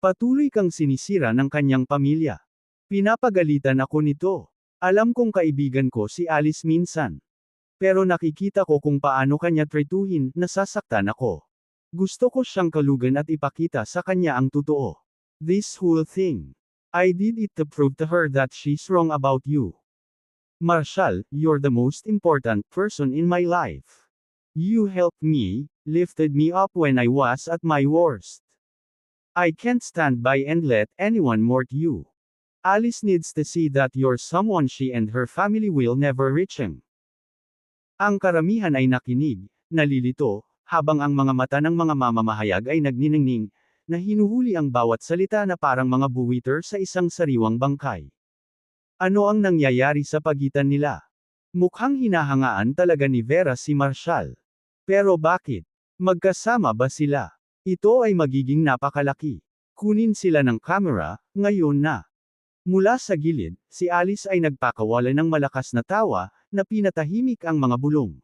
patuloy kang sinisira ng kanyang pamilya. Pinapagalitan ako nito. Alam kong kaibigan ko si Alice minsan. Pero nakikita ko kung paano kanya tretuhin, nasasaktan ako. Gusto ko siyang kalugan at ipakita sa kanya ang totoo. This whole thing. I did it to prove to her that she's wrong about you. Marshall, you're the most important person in my life. You helped me, lifted me up when I was at my worst. I can't stand by and let anyone mourn you. Alice needs to see that you're someone she and her family will never reaching. Ang karamihan ay nakinig, nalilito, habang ang mga mata ng mga mamamahayag ay nagniningning, na hinuhuli ang bawat salita na parang mga buwiter sa isang sariwang bangkay. Ano ang nangyayari sa pagitan nila? Mukhang hinahangaan talaga ni Vera si Marshall. Pero bakit? Magkasama ba sila? Ito ay magiging napakalaki. Kunin sila ng camera, ngayon na. Mula sa gilid, si Alice ay nagpakawala ng malakas na tawa, na pinatahimik ang mga bulong.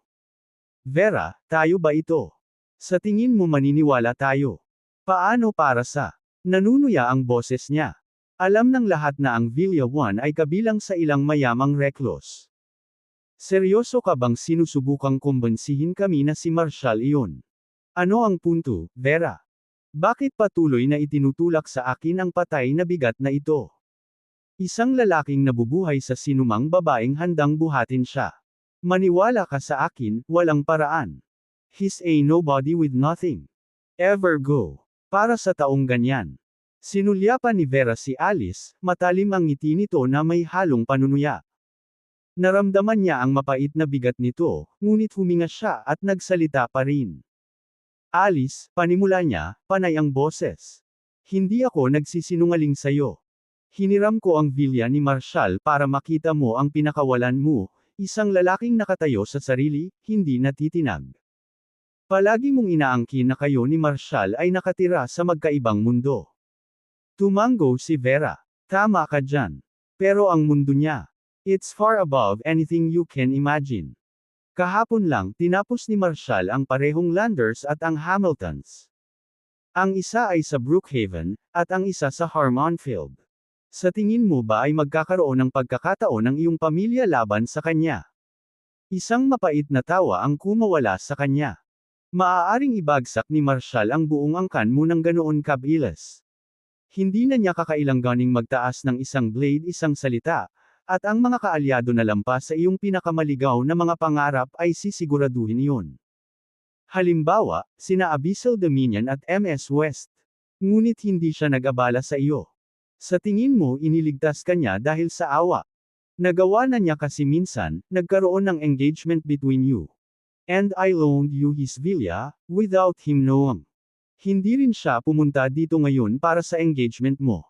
Vera, tayo ba ito? Sa tingin mo maniniwala tayo? Paano para sa? Nanunuya ang boses niya. Alam ng lahat na ang Villa 1 ay kabilang sa ilang mayamang reklos. Seryoso ka bang sinusubukang kumbensihin kami na si Marshall iyon? Ano ang punto, Vera? Bakit patuloy na itinutulak sa akin ang patay na bigat na ito? Isang lalaking nabubuhay sa sinumang babaeng handang buhatin siya. Maniwala ka sa akin, walang paraan. He's a nobody with nothing. Ever go. Para sa taong ganyan. Sinulyapan ni Vera si Alice, matalim ang ngiti nito na may halong panunuya. Naramdaman niya ang mapait na bigat nito, ngunit huminga siya at nagsalita pa rin. Alice, panimula niya, panay ang boses. Hindi ako nagsisinungaling sayo. Hiniram ko ang villa ni Marshall para makita mo ang pinakawalan mo, isang lalaking nakatayo sa sarili, hindi natitinag. Palagi mong inaangkin na kayo ni Marshall ay nakatira sa magkaibang mundo. Tumango si Vera. Tama ka dyan. Pero ang mundo niya, it's far above anything you can imagine. Kahapon lang, tinapos ni Marshall ang parehong Landers at ang Hamiltons. Ang isa ay sa Brookhaven, at ang isa sa Harmonfield. Sa tingin mo ba ay magkakaroon ng pagkakataon ng iyong pamilya laban sa kanya? Isang mapait na tawa ang kumawala sa kanya. Maaaring ibagsak ni Marshall ang buong angkan mo ng ganoon kabilis. Hindi na niya kakailanganing magtaas ng isang blade isang salita, at ang mga kaalyado na lampas sa iyong pinakamaligaw na mga pangarap ay sisiguraduhin iyon. Halimbawa, sina Abyssal Dominion at MS West. Ngunit hindi siya nag-abala sa iyo. Sa tingin mo iniligtas ka niya dahil sa awa. Nagawa na niya kasi minsan, nagkaroon ng engagement between you. And I loaned you his villa, without him knowing. Hindi rin siya pumunta dito ngayon para sa engagement mo.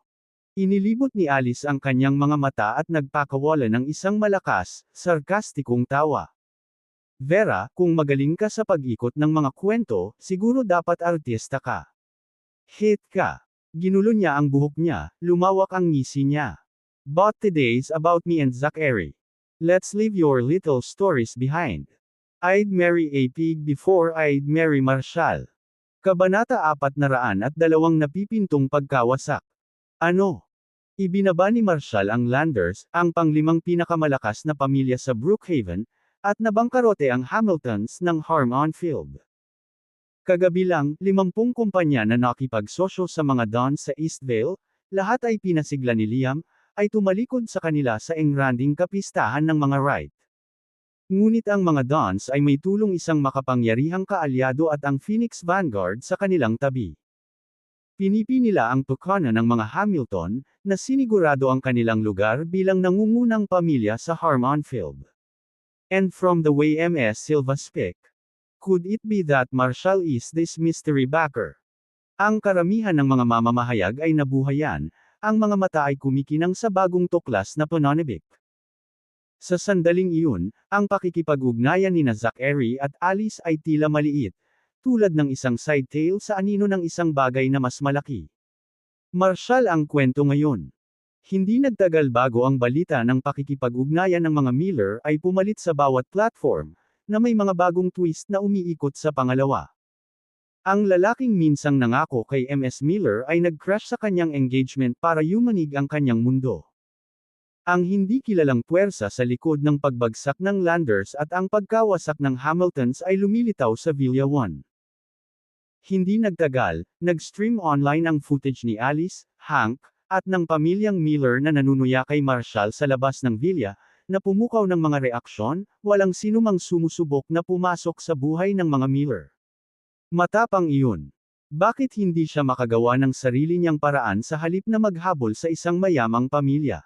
Inilibot ni Alice ang kanyang mga mata at nagpakawala ng isang malakas, sarkastikong tawa. Vera, kung magaling ka sa pag-ikot ng mga kwento, siguro dapat artista ka. Hit ka. Ginulo niya ang buhok niya, lumawak ang ngisi niya. But today's about me and Zachary. Let's leave your little stories behind. I'd marry a pig before I'd marry Marshall. Kabanata 402 napipintong pagkawasak. Ano? Ibinaba ni Marshall ang Landers, ang panglimang pinakamalakas na pamilya sa Brookhaven, at nabangkarote ang Hamiltons ng Harmonfield. Kagabi lang, 50 kumpanya na nakipagsosyo sa mga Dons sa Eastvale, lahat ay pinasigla ni Liam, ay tumalikod sa kanila sa engranding kapistahan ng mga Wright. Ngunit ang mga Dons ay may tulong isang makapangyarihang kaalyado at ang Phoenix Vanguard sa kanilang tabi. Pinipi nila ang tukana ng mga Hamilton, na sinigurado ang kanilang lugar bilang nangungunang pamilya sa Harmonfield. And from the way MS Silva speak, could it be that Marshall is this mystery backer? Ang karamihan ng mga mamamahayag ay nabuhayan, ang mga mata ay kumikinang sa bagong tuklas na pananabik. Sa sandaling iyon, ang pakikipag-ugnayan ni Zachary at Alice ay tila maliit, tulad ng isang side tale sa anino ng isang bagay na mas malaki. Marshall ang kwento ngayon. Hindi nagtagal bago ang balita ng pakikipag-ugnayan ng mga Miller ay pumalit sa bawat platform, na may mga bagong twist na umiikot sa pangalawa. Ang lalaking minsang nangako kay MS Miller ay nag-crash sa kanyang engagement para yumanig ang kanyang mundo. Ang hindi kilalang puwersa sa likod ng pagbagsak ng Landers at ang pagkawasak ng Hamiltons ay lumilitaw sa Villa 1. Hindi nagtagal, nag-stream online ang footage ni Alice, Hank, at ng pamilyang Miller na nanunuya kay Marshall sa labas ng villa, na pumukaw ng mga reaksyon, walang sinumang sumusubok na pumasok sa buhay ng mga Miller. Matapang iyon. Bakit hindi siya makagawa ng sarili niyang paraan sa halip na maghabol sa isang mayamang pamilya?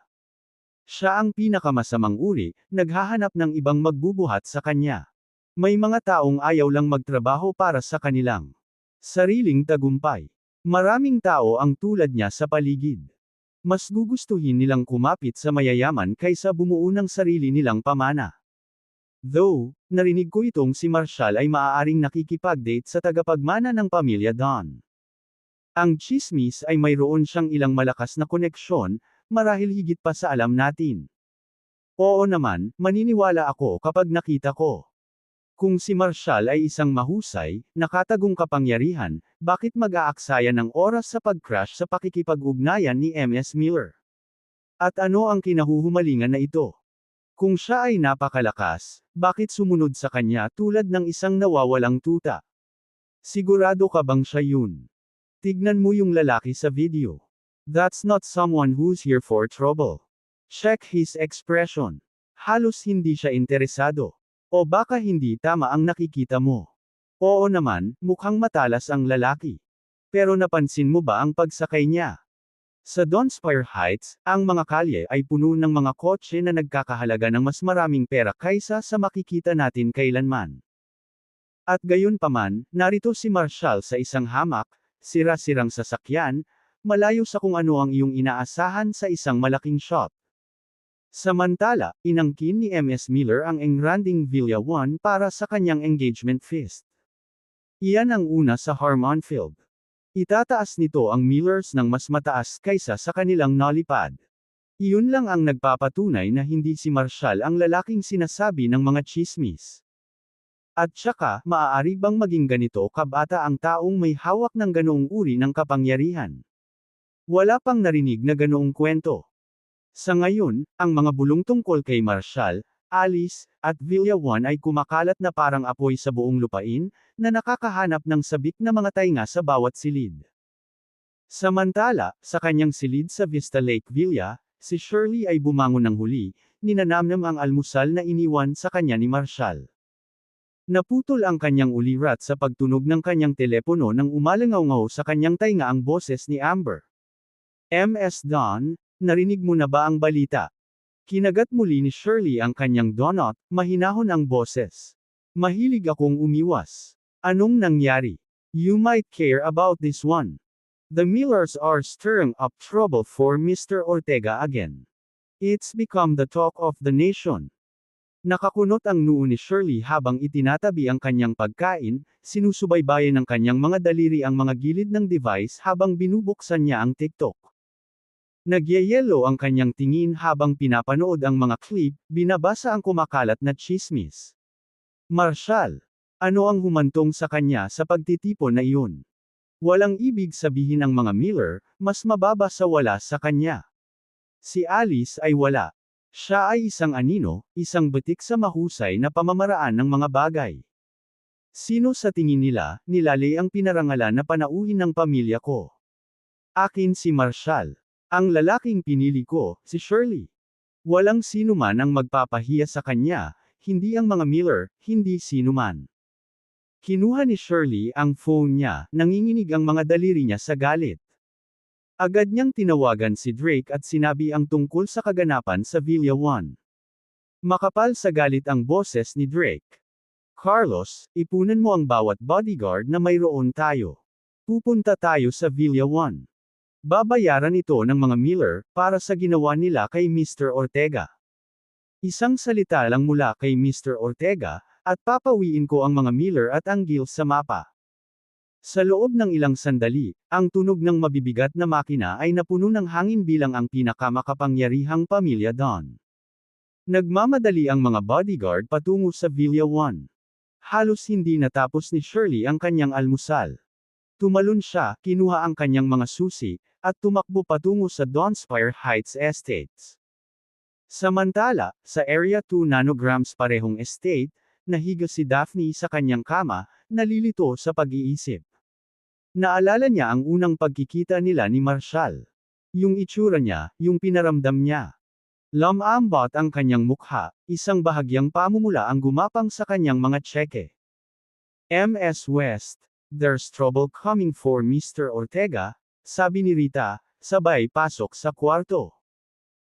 Siya ang pinakamasamang uri, naghahanap ng ibang magbubuhat sa kanya. May mga taong ayaw lang magtrabaho para sa kanilang sariling tagumpay. Maraming tao ang tulad niya sa paligid. Mas gugustuhin nilang kumapit sa mayayaman kaysa bumuo ng sarili nilang pamana. Though, narinig ko itong si Marshall ay maaaring nakikipag-date sa tagapagmana ng pamilya Don. Ang chismis ay mayroon siyang ilang malakas na koneksyon, marahil higit pa sa alam natin. Oo naman, maniniwala ako kapag nakita ko. Kung si Marshall ay isang mahusay, nakatagong kapangyarihan, bakit mag-aaksaya ng oras sa pag-crash sa pakikipag-ugnayan ni MS Miller? At ano ang kinahuhumalingan na ito? Kung siya ay napakalakas, bakit sumunod sa kanya tulad ng isang nawawalang tuta? Sigurado ka bang siya yun? Tignan mo yung lalaki sa video. That's not someone who's here for trouble. Check his expression. Halos hindi siya interesado. O baka hindi tama ang nakikita mo. Oo naman, mukhang matalas ang lalaki. Pero napansin mo ba ang pagsakay niya? Sa Donspire Heights, ang mga kalye ay puno ng mga kotse na nagkakahalaga ng mas maraming pera kaysa sa makikita natin kailanman. At gayon paman, narito si Marshall sa isang hamak, sira-sirang sasakyan, malayo sa kung ano ang iyong inaasahan sa isang malaking shop. Samantala, inangkin ni MS Miller ang engranding Villa 1 para sa kanyang engagement feast. Iyan ang una sa Harmonfield. Itataas nito ang Millers ng mas mataas kaysa sa kanilang nolipad. Iyon lang ang nagpapatunay na hindi si Marshall ang lalaking sinasabi ng mga chismis. At saka, maaari bang maging ganito kabata ang taong may hawak ng ganoong uri ng kapangyarihan? Wala pang narinig na ganoong kwento. Sa ngayon, ang mga bulong tungkol kay Marshall, Alice, at Villa 1 ay kumakalat na parang apoy sa buong lupain, na nakakahanap ng sabik na mga tainga sa bawat silid. Samantala, sa kanyang silid sa Vista Lake Villa, si Shirley ay bumangon ng huli, ninanamnam ang almusal na iniwan sa kanya ni Marshall. Naputol ang kanyang ulirat sa pagtunog ng kanyang telepono nang umalangaw-ngaw sa kanyang tainga ang boses ni Amber. MS Don, narinig mo na ba ang balita? Kinagat muli ni Shirley ang kanyang donut, mahinahon ang boses. Mahilig akong umiwas. Anong nangyari? You might care about this one. The Millers are stirring up trouble for Mr. Ortega again. It's become the talk of the nation. Nakakunot ang noo ni Shirley habang itinatabi ang kanyang pagkain, sinusubaybayan ng kanyang mga daliri ang mga gilid ng device habang binubuksan niya ang TikTok. Nagyayelo ang kanyang tingin habang pinapanood ang mga clip, binabasa ang kumakalat na chismis. Marshall, ano ang humantong sa kanya sa pagtitipon na iyon? Walang ibig sabihin ang mga Miller, mas mababa sa wala sa kanya. Si Alice ay wala. Siya ay isang anino, isang batik sa mahusay na pamamaraan ng mga bagay. Sino sa tingin nila, nilali ang pinarangalan na panauhin ng pamilya ko? Akin si Marshall. Ang lalaking pinili ko, si Shirley. Walang sino man ang magpapahiya sa kanya, hindi ang mga Miller, hindi sino man. Kinuha ni Shirley ang phone niya, nanginginig ang mga daliri niya sa galit. Agad niyang tinawagan si Drake at sinabi ang tungkol sa kaganapan sa Villa 1. Makapal sa galit ang boses ni Drake. Carlos, ipunan mo ang bawat bodyguard na mayroon tayo. Pupunta tayo sa Villa 1. Babayaran ito ng mga Miller, para sa ginawa nila kay Mr. Ortega. Isang salita lang mula kay Mr. Ortega, at papawiin ko ang mga Miller at ang Gills sa mapa. Sa loob ng ilang sandali, ang tunog ng mabibigat na makina ay napuno ng hangin bilang ang pinakamakapangyarihang pamilya Don. Nagmamadali ang mga bodyguard patungo sa Villa 1. Halos hindi natapos ni Shirley ang kanyang almusal. Tumalon siya, kinuha ang kanyang mga susi, at tumakbo patungo sa Donspire Heights Estates. Samantala, sa Area 2 nanograms parehong estate, nahiga si Daphne sa kanyang kama, nalilito sa pag-iisip. Naalala niya ang unang pagkikita nila ni Marshall. Yung itsura niya, yung pinaramdam niya. Lumambot ang kanyang mukha, isang bahagyang pamumula ang gumapang sa kanyang mga tseke. Ms. West, there's trouble coming for Mr. Ortega, sabi ni Rita, sabay pasok sa kwarto.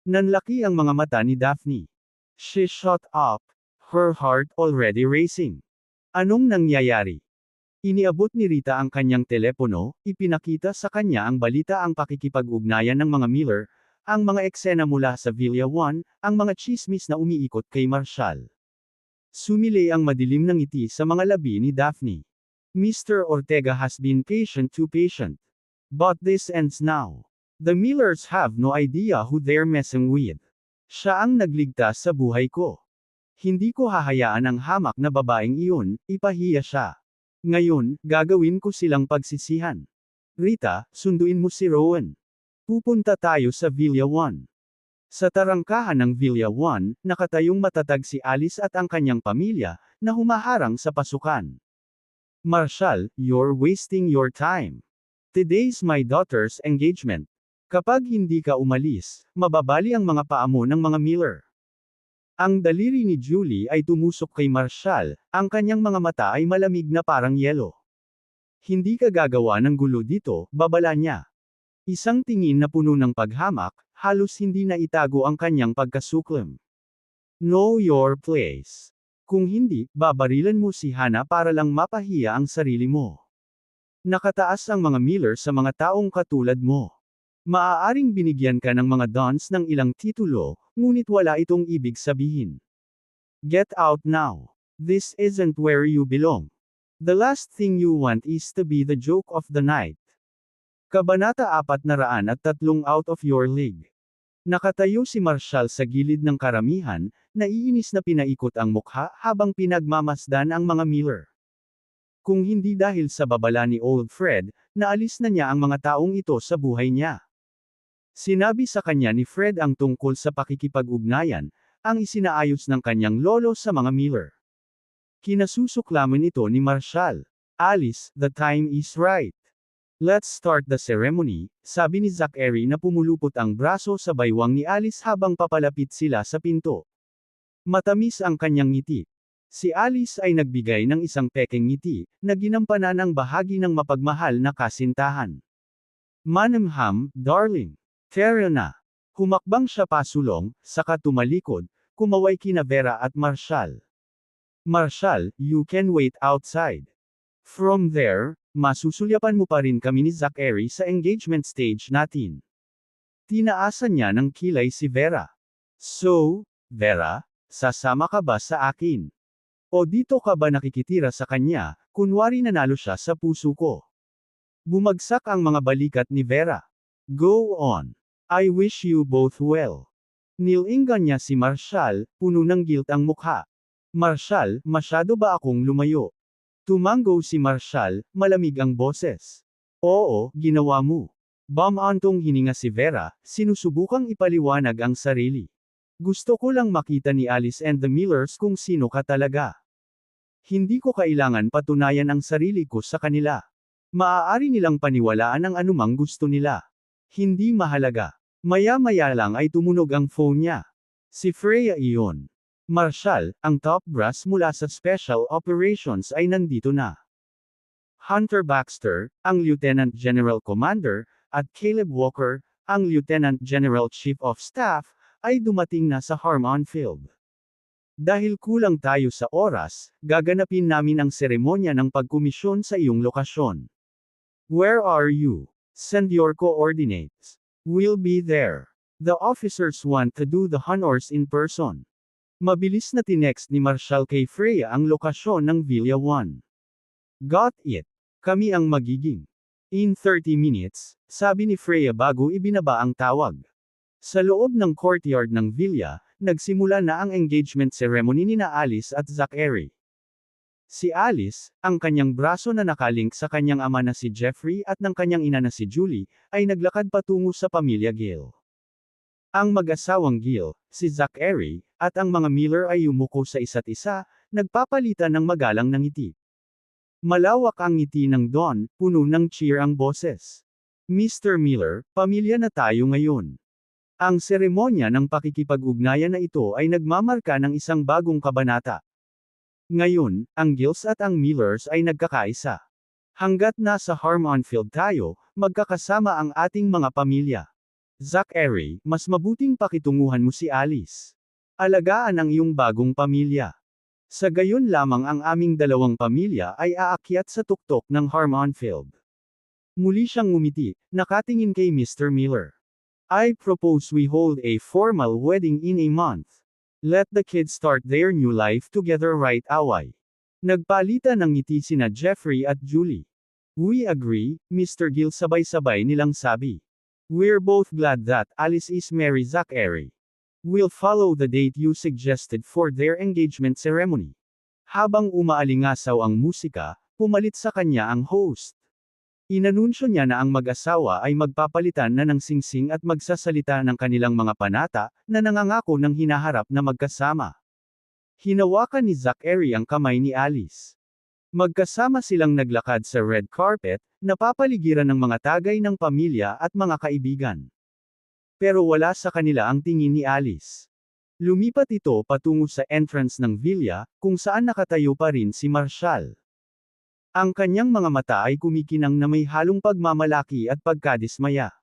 Nanlaki ang mga mata ni Daphne. She shot up, her heart already racing. Anong nangyayari? Iniabot ni Rita ang kanyang telepono, ipinakita sa kanya ang balita ang pakikipag-ugnayan ng mga Miller, ang mga eksena mula sa Villa 1, ang mga chismis na umiikot kay Marshall. Sumilay ang madilim na ngiti sa mga labi ni Daphne. Mr. Ortega has been patient too patient. But this ends now. The Millers have no idea who they're messing with. Siya ang nagligtas sa buhay ko. Hindi ko hahayaan ang hamak na babaeng iyon, ipahiya siya. Ngayon, gagawin ko silang pagsisihan. Rita, sunduin mo si Rowan. Pupunta tayo sa Villa 1. Sa tarangkahan ng Villa 1, nakatayong matatag si Alice at ang kanyang pamilya, na humaharang sa pasukan. Marshall, you're wasting your time. Today's my daughter's engagement. Kapag hindi ka umalis, mababali ang mga paa mo ng mga Miller. Ang daliri ni Julie ay tumusok kay Marshall, ang kanyang mga mata ay malamig na parang yelo. Hindi ka gagawa ng gulo dito, babala niya. Isang tingin na puno ng paghamak, halos hindi na itago ang kanyang pagkasuklam. Know your place. Kung hindi, babarilan mo si Hannah para lang mapahiya ang sarili mo. Nakataas ang mga Miller sa mga taong katulad mo. Maaaring binigyan ka ng mga dons ng ilang titulo, ngunit wala itong ibig sabihin. Get out now. This isn't where you belong. The last thing you want is to be the joke of the night. Kabanata 403 out of your league. Nakatayo si Marshall sa gilid ng karamihan, naiinis na pinaikot ang mukha habang pinagmamasdan ang mga Miller. Kung hindi dahil sa babala ni Old Fred, naalis na niya ang mga taong ito sa buhay niya. Sinabi sa kanya ni Fred ang tungkol sa pakikipag-ugnayan, ang isinaayos ng kanyang lolo sa mga Miller. Kinasusuklaman ito ni Marshall. Alice, the time is right. Let's start the ceremony, sabi ni Zachary na pumulupot ang braso sa baywang ni Alice habang papalapit sila sa pinto. Matamis ang kanyang ngiti. Si Alice ay nagbigay ng isang pekeng ngiti, na ginampanan ang bahagi ng mapagmahal na kasintahan. Manamham, darling. Tara na. Humakbang siya pasulong, saka tumalikod, kumaway kina Vera at Marshall. Marshall, you can wait outside. From there, masusulyapan mo pa rin kami ni Zachary sa engagement stage natin. Tinaasan niya ng kilay si Vera. So, Vera, sasama ka ba sa akin? O dito ka ba nakikitira sa kanya, kunwari nanalo siya sa puso ko? Bumagsak ang mga balikat ni Vera. Go on. I wish you both well. Nilingan niya si Marshall, puno ng guilt ang mukha. Marshall, masyado ba akong lumayo? Tumango si Marshall, malamig ang boses. Oo, ginawa mo. Bamantong hininga si Vera, sinusubukang ipaliwanag ang sarili. Gusto ko lang makita ni Alice and the Millers kung sino ka talaga. Hindi ko kailangan patunayan ang sarili ko sa kanila. Maaari nilang paniwalaan ang anumang gusto nila. Hindi mahalaga. Maya-maya lang ay tumunog ang phone niya. Si Freya iyon. Marshall, ang top brass mula sa Special Operations ay nandito na. Hunter Baxter, ang Lieutenant General Commander, at Caleb Walker, ang Lieutenant General Chief of Staff, ay dumating na sa Harmon Field. Dahil kulang tayo sa oras, gaganapin namin ang seremonya ng pagkomisyon sa iyong lokasyon. Where are you? Send your coordinates. We'll be there. The officers want to do the honors in person. Mabilis na tinext ni Marshall kay Freya ang lokasyon ng Villa 1. Got it. Kami ang magiging. In 30 minutes, sabi ni Freya bago ibinaba ang tawag. Sa loob ng courtyard ng villa, nagsimula na ang engagement ceremony ni Alice at Zachary. Si Alice, ang kanyang braso na nakalink sa kanyang ama na si Jeffrey at ng kanyang ina na si Julie, ay naglakad patungo sa pamilya Gill. Ang mag-asawang Gill, si Zachary, at ang mga Miller ay yumuko sa isa't isa, nagpapalitan ng magalang na ngiti. Malawak ang ngiti ng Don, puno ng cheer ang boses. Mr. Miller, pamilya na tayo ngayon. Ang seremonya ng pakikipag-ugnayan na ito ay nagmamarka ng isang bagong kabanata. Ngayon, ang Gills at ang Millers ay nagkakaisa. Hanggat nasa Harmonfield tayo, magkakasama ang ating mga pamilya. Zachary, mas mabuting pakitunguhan mo si Alice. Alagaan ang iyong bagong pamilya. Sa gayon lamang ang aming dalawang pamilya ay aakyat sa tuktok ng Harmonfield. Muli siyang ngumiti, nakatingin kay Mr. Miller. I propose we hold a formal wedding in a month. Let the kids start their new life together right away. Nagpalitan ng ngiti sina Jeffrey at Julie. We agree, Mr. Gill, sabay-sabay nilang sabi. We're both glad that Alice is married, Zachary. We'll follow the date you suggested for their engagement ceremony. Habang umaalingasaw ang musika, pumalit sa kanya ang host. Inanunsyo niya na ang mag-asawa ay magpapalitan na ng singsing at magsasalita ng kanilang mga panata, na nangangako ng hinaharap na magkasama. Hinawakan ni Zachary ang kamay ni Alice. Magkasama silang naglakad sa red carpet, napapaligiran ng mga tagay ng pamilya at mga kaibigan. Pero wala sa kanila ang tingin ni Alice. Lumipat ito patungo sa entrance ng villa, kung saan nakatayo pa rin si Marshall. Ang kanyang mga mata ay kumikinang na may halong pagmamalaki at pagkadismaya.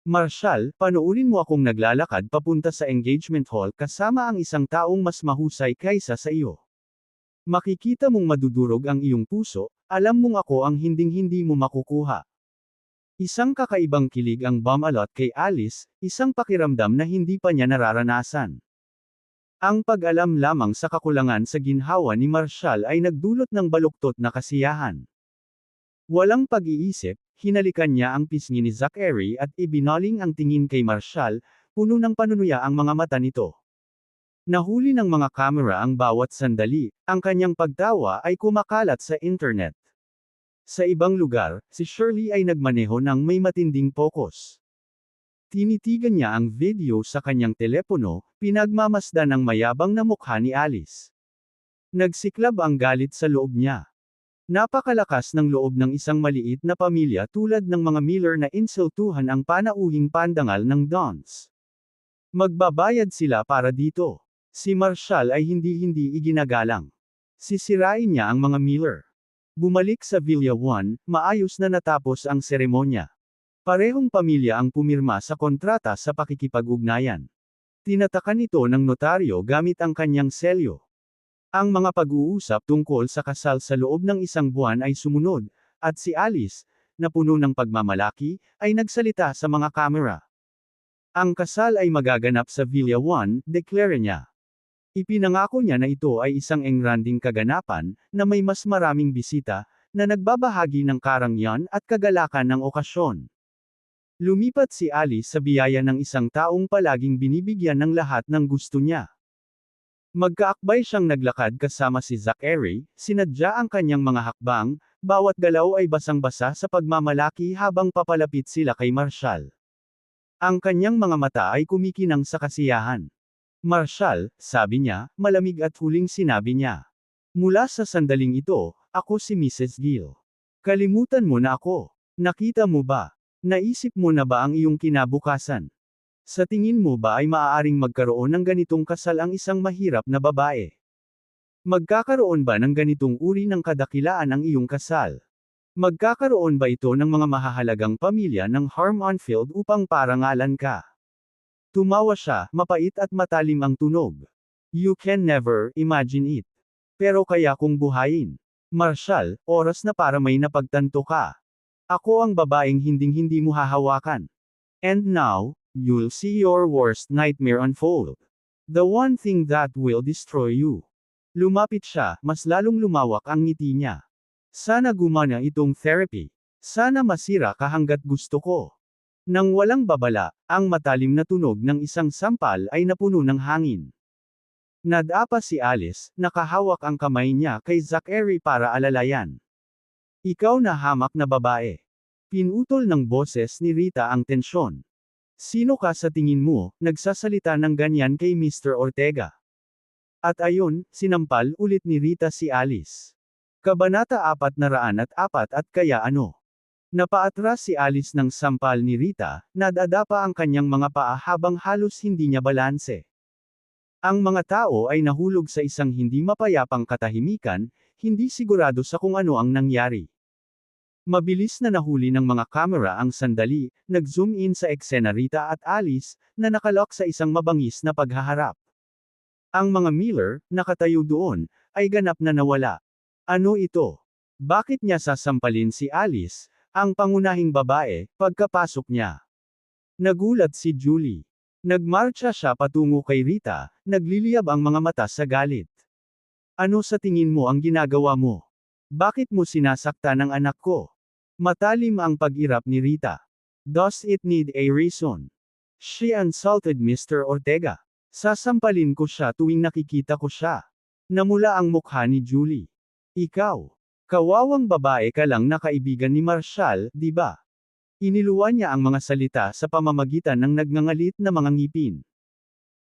Marshall, panoorin mo akong naglalakad papunta sa engagement hall kasama ang isang taong mas mahusay kaysa sa iyo. Makikita mong madudurog ang iyong puso, alam mong ako ang hinding-hindi mo makukuha. Isang kakaibang kilig ang bumalot kay Alice, isang pakiramdam na hindi pa niya nararanasan. Ang pag-alam lamang sa kakulangan sa ginhawa ni Marshall ay nagdulot ng baluktot na kasiyahan. Walang pag-iisip, hinalikan niya ang pisngi ni Zachary at ibinaling ang tingin kay Marshall, puno ng panunuya ang mga mata nito. Nahuli ng mga kamera ang bawat sandali, ang kanyang pagtawa ay kumakalat sa internet. Sa ibang lugar, si Shirley ay nagmaneho ng may matinding focus. Tinitigan niya ang video sa kanyang telepono, pinagmamasdan ang mayabang na mukha ni Alice. Nagsiklab ang galit sa loob niya. Napakalakas ng loob ng isang maliit na pamilya tulad ng mga Miller na insultuhan ang panauhing pandangal ng Dons. Magbabayad sila para dito. Si Marshall ay hindi iginagalang. Sisirain niya ang mga Miller. Bumalik sa Villa 1, maayos na natapos ang seremonya. Parehong pamilya ang pumirma sa kontrata sa pakikipag-ugnayan. Tinatakan ito ng notaryo gamit ang kanyang selyo. Ang mga pag-uusap tungkol sa kasal sa loob ng isang buwan ay sumunod, at si Alice, na puno ng pagmamalaki, ay nagsalita sa mga kamera. Ang kasal ay magaganap sa Villa 1, deklara niya. Ipinangako niya na ito ay isang engranding kaganapan, na may mas maraming bisita, na nagbabahagi ng karangyan at kagalakan ng okasyon. Lumipat si Alice sa biyaya ng isang taong palaging binibigyan ng lahat ng gusto niya. Magkaakbay siyang naglakad kasama si Zachary, sinadya ang kanyang mga hakbang, bawat galaw ay basang-basa sa pagmamalaki habang papalapit sila kay Marshall. Ang kanyang mga mata ay kumikinang sa kasiyahan. Marshall, sabi niya, malamig at huling sinabi niya. Mula sa sandaling ito, ako si Mrs. Gill. Kalimutan mo na ako. Nakita mo ba? Naisip mo na ba ang iyong kinabukasan? Sa tingin mo ba ay maaaring magkaroon ng ganitong kasal ang isang mahirap na babae? Magkakaroon ba ng ganitong uri ng kadakilaan ang iyong kasal? Magkakaroon ba ito ng mga mahahalagang pamilya ng Harmonfield upang parangalan ka? Tumawa siya, mapait at matalim ang tunog. You can never imagine it. Pero kaya kong buhayin. Marshall, oras na para may napagtanto ka. Ako ang babaeng hinding-hindi mo hahawakan. And now, you'll see your worst nightmare unfold. The one thing that will destroy you. Lumapit siya, mas lalong lumawak ang ngiti niya. Sana gumana itong therapy. Sana masira ka hanggat gusto ko. Nang walang babala, ang matalim na tunog ng isang sampal ay napuno ng hangin. Nadapa si Alice, nakahawak ang kamay niya kay Zachary para alalayan. Ikaw na hamak na babae. Pinutol ng boses ni Rita ang tensyon. Sino ka sa tingin mo, nagsasalita ng ganyan kay Mr. Ortega? At ayon, sinampal ulit ni Rita si Alice. Kabanata 404 at kaya ano? Napaatras si Alice ng sampal ni Rita, nadadapa ang kanyang mga paa habang halos hindi niya balanse. Ang mga tao ay nahulog sa isang hindi mapayapang katahimikan, hindi sigurado sa kung ano ang nangyari. Mabilis na nahuli ng mga kamera ang sandali, nag-zoom in sa eksena Rita at Alice, na nakalok sa isang mabangis na paghaharap. Ang mga Miller, nakatayo doon, ay ganap na nawala. Ano ito? Bakit niya sasampalin si Alice, ang pangunahing babae, pagkapasok niya? Nagulat si Julie. Nagmarcha siya patungo kay Rita, nagliliyab ang mga mata sa galit. Ano sa tingin mo ang ginagawa mo? Bakit mo sinasaktan ang anak ko? Matalim ang pag-irap ni Rita. Does it need a reason? She insulted Mr. Ortega. Sasampalin ko siya tuwing nakikita ko siya. Namula ang mukha ni Julie. Ikaw. Kawawang babae ka lang na kaibigan ni Marshall, di ba? Iniluwa niya ang mga salita sa pamamagitan ng nagngangalit na mga ngipin.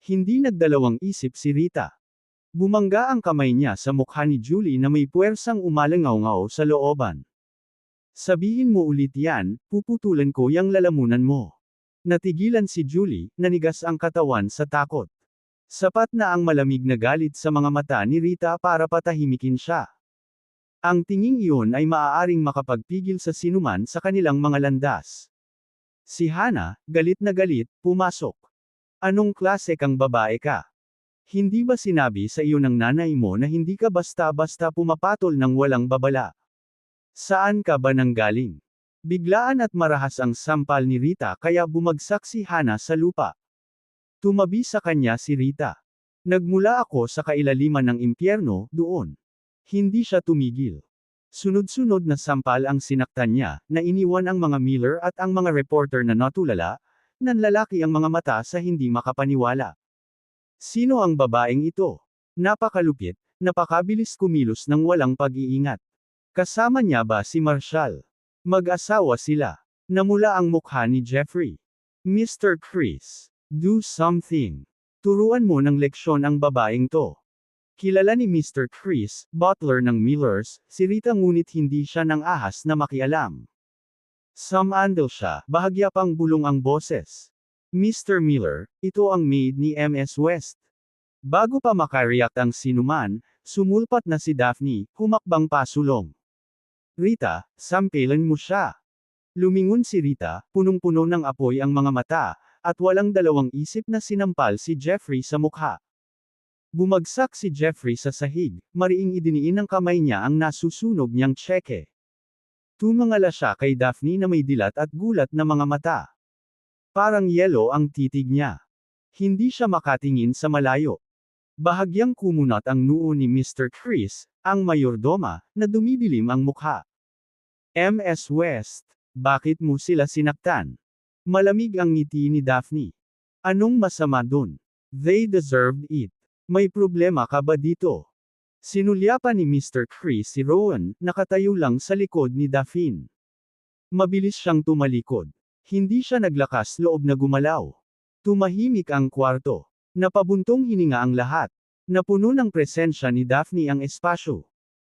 Hindi nagdalawang isip si Rita. Bumangga ang kamay niya sa mukha ni Julie na may puwersang umalangaw-ngaw sa looban. Sabihin mo ulit yan, puputulan ko yang lalamunan mo. Natigilan si Julie, nanigas ang katawan sa takot. Sapat na ang malamig na galit sa mga mata ni Rita para patahimikin siya. Ang tinging iyon ay maaaring makapagpigil sa sinuman sa kanilang mga landas. Si Hannah, galit na galit, pumasok. Anong klase kang babae ka? Hindi ba sinabi sa iyo ng nanay mo na hindi ka basta-basta pumapatol ng walang babala? Saan ka ba nanggaling? Biglaan at marahas ang sampal ni Rita kaya bumagsak si Hannah sa lupa. Tumabi sa kanya si Rita. Nagmula ako sa kailaliman ng impyerno, doon. Hindi siya tumigil. Sunod-sunod na sampal ang sinaktan niya, na iniwan ang mga Miller at ang mga reporter na natulala, nanlalaki ang mga mata sa hindi makapaniwala. Sino ang babaeng ito? Napakalupit, napakabilis kumilos ng walang pag-iingat. Kasama niya ba si Marshall? Mag-asawa sila. Namula ang mukha ni Jeffrey. Mr. Chris, do something. Turuan mo ng leksyon ang babaeng to. Kilala ni Mr. Chris, butler ng Millers, si Rita ngunit hindi siya nang ahas na makialam. Sumandal siya, bahagya pang bulong ang boses. Mr. Miller, ito ang maid ni Ms. West. Bago pa makareact ang sinuman, sumulpat na si Daphne, humakbang pasulong. Rita, sampelan mo siya. Lumingon si Rita, punong-puno ng apoy ang mga mata, at walang dalawang isip na sinampal si Jeffrey sa mukha. Bumagsak si Jeffrey sa sahig, mariing idiniin ng kamay niya ang nasusunog niyang tseke. Tumangala siya kay Daphne na may dilat at gulat na mga mata. Parang yelo ang titig niya. Hindi siya makatingin sa malayo. Bahagyang kumunat ang noo ni Mr. Chris, ang mayordoma, na dumidilim ang mukha. Ms. West, bakit mo sila sinaktan? Malamig ang ngiti ni Daphne. Anong masama dun? They deserved it. May problema ka ba dito? Sinulyapan ni Mr. Chris si Rowan, nakatayo lang sa likod ni Daphne. Mabilis siyang tumalikod. Hindi siya naglakas loob na gumalaw. Tumahimik ang kwarto. Napabuntong hininga ang lahat. Napuno ng presensya ni Daphne ang espasyo.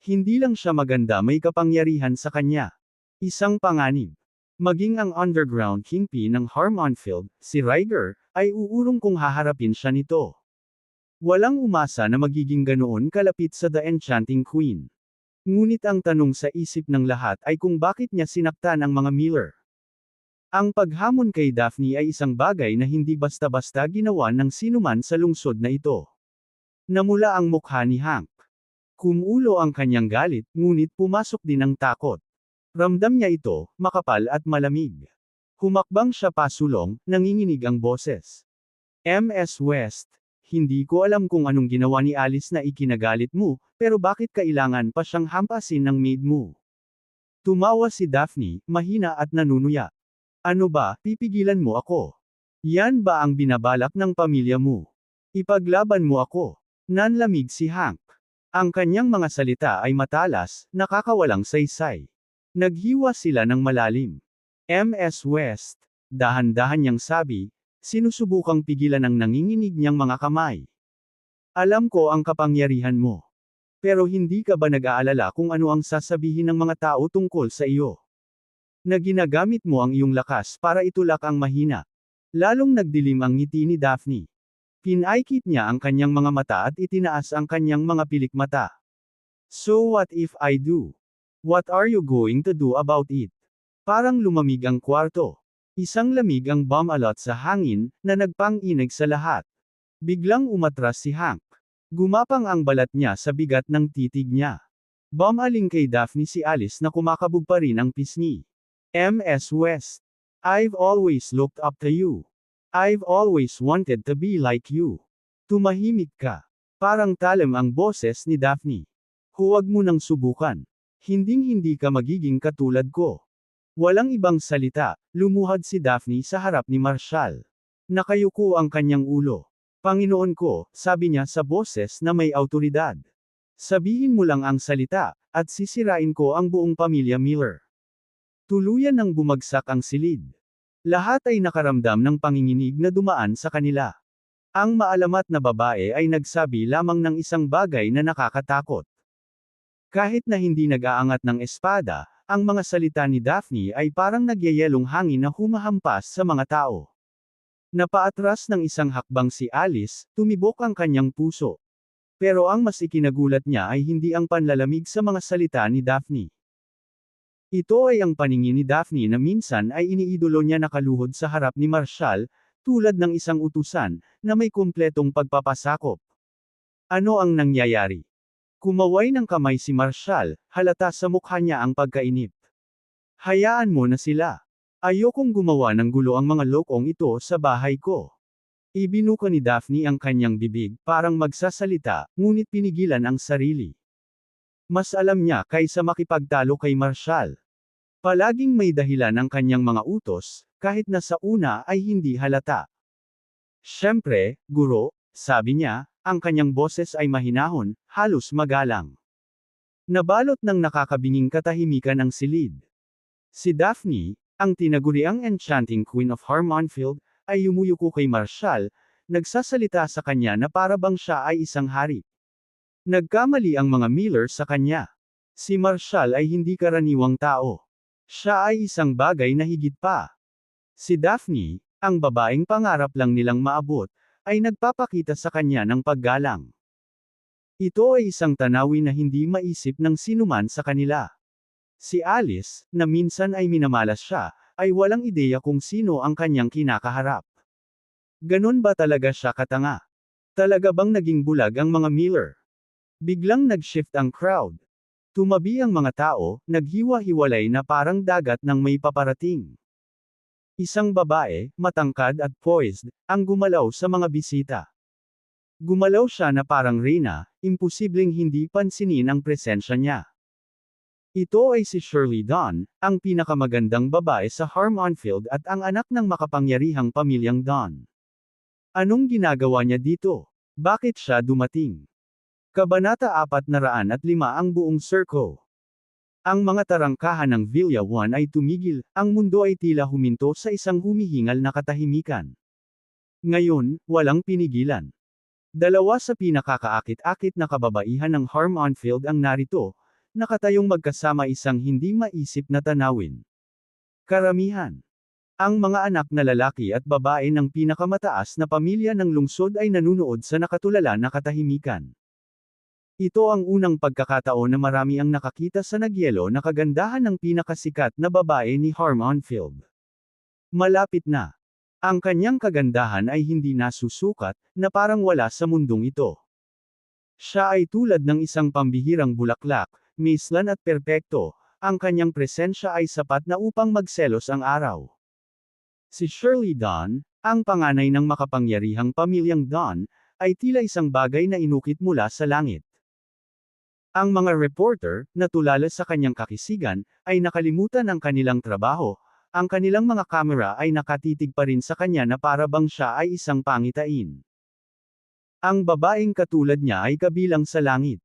Hindi lang siya maganda, may kapangyarihan sa kanya. Isang panganib. Maging ang underground kingpin ng Harmonfield, si Ryger, ay uurong kung haharapin siya nito. Walang umasa na magiging ganoon kalapit sa The Enchanting Queen. Ngunit ang tanong sa isip ng lahat ay kung bakit niya sinaktan ang mga Miller. Ang paghamon kay Daphne ay isang bagay na hindi basta-basta ginawa ng sinuman sa lungsod na ito. Namula ang mukha ni Hank. Kumulo ang kanyang galit, ngunit pumasok din ang takot. Ramdam niya ito, makapal at malamig. Humakbang siya pasulong, nanginginig ang boses. Ms. West, hindi ko alam kung anong ginawa ni Alice na ikinagalit mo, pero bakit kailangan pa siyang hampasin ng maid mo? Tumawa si Daphne, mahina at nanunuya. Ano ba, pipigilan mo ako? Yan ba ang binabalak ng pamilya mo? Ipaglaban mo ako. Nanlamig si Hank. Ang kanyang mga salita ay matalas, nakakawalang saysay. Naghiwa sila ng malalim. Ms. West, dahan-dahan niyang sabi, sinusubukang pigilan ang nanginginig niyang mga kamay. Alam ko ang kapangyarihan mo. Pero hindi ka ba nag-aalala kung ano ang sasabihin ng mga tao tungkol sa iyo? Na ginagamit mo ang iyong lakas para itulak ang mahina. Lalong nagdilim ang ngiti ni Daphne. Pinaikit niya ang kanyang mga mata at itinaas ang kanyang mga pilik mata. So what if I do? What are you going to do about it? Parang lumamig ang kwarto. Isang lamig ang bumalot sa hangin, na nagpang-inig sa lahat. Biglang umatras si Hank. Gumapang ang balat niya sa bigat ng titig niya. Bumaling kay Daphne si Alice na kumakabog pa rin ang pisngi. Ms. West. I've always looked up to you. I've always wanted to be like you. Tumahimik ka. Parang talim ang boses ni Daphne. Huwag mo nang subukan. Hinding-hindi ka magiging katulad ko. Walang ibang salita, lumuhad si Daphne sa harap ni Marshall. Nakayuko ang kanyang ulo. Panginoon ko, sabi niya sa boses na may awtoridad. Sabihin mo lang ang salita, at sisirain ko ang buong pamilya Miller. Tuluyan nang bumagsak ang silid. Lahat ay nakaramdam ng panginginig na dumaan sa kanila. Ang maalamat na babae ay nagsabi lamang ng isang bagay na nakakatakot. Kahit na hindi nag-aangat ng espada, ang mga salita ni Daphne ay parang nagyayelong hangin na humahampas sa mga tao. Napaatras ng isang hakbang si Alice, tumibok ang kanyang puso. Pero ang mas ikinagulat niya ay hindi ang panlalamig sa mga salita ni Daphne. Ito ay ang paningin ni Daphne na minsan ay iniidolo niya nakaluhod sa harap ni Marshall, tulad ng isang utusan, na may kumpletong pagpapasakop. Ano ang nangyayari? Kumaway ng kamay si Marshall, halata sa mukha niya ang pagkainip. Hayaan mo na sila. Ayokong gumawa ng gulo ang mga lokong ito sa bahay ko. Ibinuka ni Daphne ang kanyang bibig, parang magsasalita, ngunit pinigilan ang sarili. Mas alam niya kaysa makipagtalo kay Marshall. Palaging may dahilan ang kanyang mga utos, kahit na sa una ay hindi halata. Siyempre, guro, sabi niya, ang kanyang boses ay mahinahon, halos magalang. Nabalot ng nakakabinging katahimikan ang silid. Si Daphne, ang tinaguriang enchanting Queen of Harmonfield, ay yumuyuko kay Marshall, nagsasalita sa kanya na para bang siya ay isang hari. Nagkamali ang mga Miller sa kanya. Si Marshall ay hindi karaniwang tao. Siya ay isang bagay na higit pa. Si Daphne, ang babaeng pangarap lang nilang maabot, ay nagpapakita sa kanya ng paggalang. Ito ay isang tanawin na hindi maisip ng sinuman sa kanila. Si Alice, na minsan ay minamalas siya, ay walang ideya kung sino ang kanyang kinakaharap. Ganon ba talaga siya katanga? Talaga bang naging bulag ang mga Miller? Biglang nag-shift ang crowd. Tumabi ang mga tao, naghiwa-hiwalay na parang dagat ng may paparating. Isang babae, matangkad at poised, ang gumalaw sa mga bisita. Gumalaw siya na parang reyna, imposibleng hindi pansinin ang presensya niya. Ito ay si Shirley Dunn, ang pinakamagandang babae sa Harmonfield at ang anak ng makapangyarihang pamilyang Dunn. Anong ginagawa niya dito? Bakit siya dumating? Kabanata 405 ang buong Circo. Ang mga tarangkahan ng Villa 1 ay tumigil, ang mundo ay tila huminto sa isang humihingal na katahimikan. Ngayon, walang pinigilan. Dalawa sa pinakakaakit-akit na kababaihan ng Harmonfield ang narito, nakatayong magkasama isang hindi maisip na tanawin. Karamihan. Ang mga anak na lalaki at babae ng pinakamataas na pamilya ng lungsod ay nanunood sa nakatulala na katahimikan. Ito ang unang pagkakataon na marami ang nakakita sa nagyelo na kagandahan ng pinakasikat na babae ni Harmonfield. Malapit na. Ang kanyang kagandahan ay hindi nasusukat, na parang wala sa mundong ito. Siya ay tulad ng isang pambihirang bulaklak, mislan at perpekto, ang kanyang presensya ay sapat na upang magselos ang araw. Si Shirley Dunn, ang panganay ng makapangyarihang pamilyang Dunn, ay tila isang bagay na inukit mula sa langit. Ang mga reporter, na tulala sa kanyang kakisigan, ay nakalimutan ang kanilang trabaho, ang kanilang mga kamera ay nakatitig pa rin sa kanya na para bang siya ay isang pangitain. Ang babaeng katulad niya ay kabilang sa langit.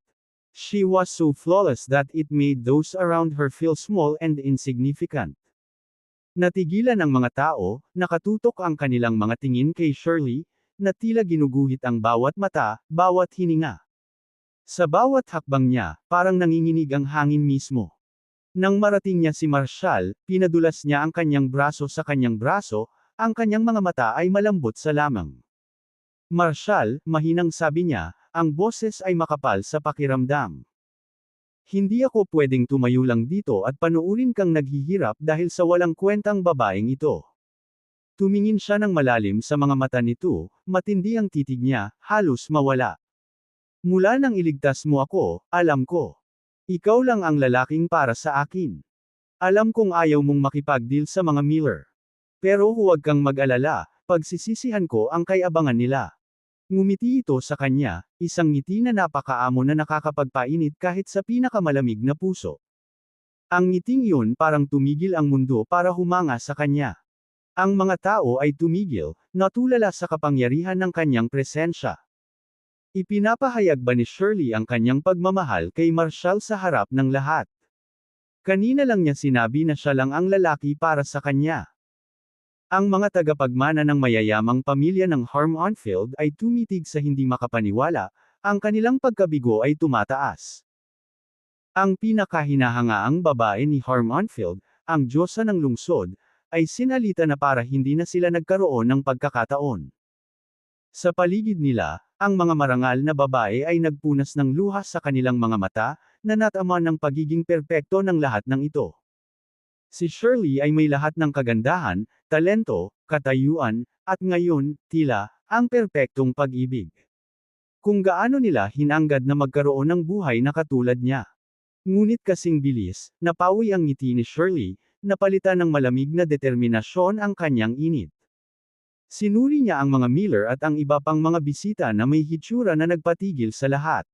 She was so flawless that it made those around her feel small and insignificant. Natigilan ang mga tao, nakatutok ang kanilang mga tingin kay Shirley, na tila ginuguhit ang bawat mata, bawat hininga. Sa bawat hakbang niya, parang nanginginig ang hangin mismo. Nang marating niya si Marshall, pinadulas niya ang kanyang braso sa kanyang braso, ang kanyang mga mata ay malambot sa lamang. Marshall, mahinang sabi niya, ang boses ay makapal sa pakiramdam. Hindi ako pwedeng tumayo lang dito at panuurin kang naghihirap dahil sa walang kwentang babaeng ito. Tumingin siya ng malalim sa mga mata nito, matindi ang titig niya, halos mawala. Mula nang iligtas mo ako, alam ko. Ikaw lang ang lalaking para sa akin. Alam kong ayaw mong makipag-deal sa mga Miller. Pero huwag kang mag-alala, pagsisisihan ko ang kay-abangan nila. Ngumiti ito sa kanya, isang ngiti na napakaamo na nakakapagpainit kahit sa pinakamalamig na puso. Ang ngiting iyon parang tumigil ang mundo para humanga sa kanya. Ang mga tao ay tumigil, natulala sa kapangyarihan ng kanyang presensya. Ipinapahayag ba ni Shirley ang kanyang pagmamahal kay Marshall sa harap ng lahat? Kanina lang niya sinabi na siya lang ang lalaki para sa kanya. Ang mga tagapagmana ng mayayamang pamilya ng Harm-on-Field ay tumitig sa hindi makapaniwala, ang kanilang pagkabigo ay tumataas. Ang pinakahinahangaang babae ni Harm-on-Field, ang diyosa ng lungsod, ay sinalita na para hindi na sila nagkaroon ng pagkakataon. Sa paligid nila, ang mga marangal na babae ay nagpunas ng luha sa kanilang mga mata, na natama ng pagiging perpekto ng lahat ng ito. Si Shirley ay may lahat ng kagandahan, talento, katayuan, at ngayon, tila, ang perpektong pag-ibig. Kung gaano nila hinanggad na magkaroon ng buhay na katulad niya. Ngunit kasing bilis, napawi ang ngiti ni Shirley, napalitan ng malamig na determinasyon ang kanyang init. Sinuri niya ang mga Miller at ang iba pang mga bisita na may hitsura na nagpatigil sa lahat.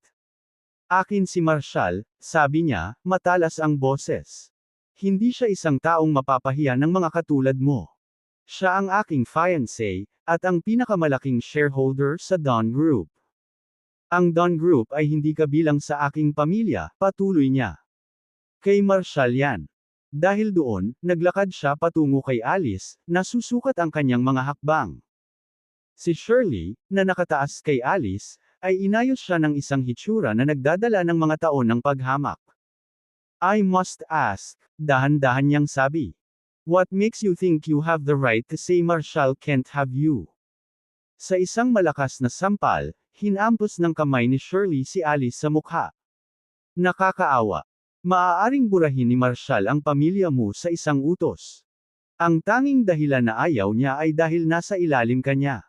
Akin si Marshall, sabi niya, matalas ang boses. Hindi siya isang taong mapapahiya ng mga katulad mo. Siya ang aking fiancé, at ang pinakamalaking shareholder sa Dawn Group. Ang Dawn Group ay hindi kabilang sa aking pamilya, patuloy niya. Kay Marshall yan. Dahil doon, naglakad siya patungo kay Alice, nasusukat ang kanyang mga hakbang. Si Shirley, na nakataas kay Alice, ay inayos siya ng isang hitsura na nagdadala ng mga taon ng paghamak. I must ask, dahan-dahan niyang sabi. What makes you think you have the right to say Marshall can't have you? Sa isang malakas na sampal, hinampos ng kamay ni Shirley si Alice sa mukha. Nakakaawa. Maaaring burahin ni Marshall ang pamilya mo sa isang utos. Ang tanging dahilan na ayaw niya ay dahil nasa ilalim ka niya.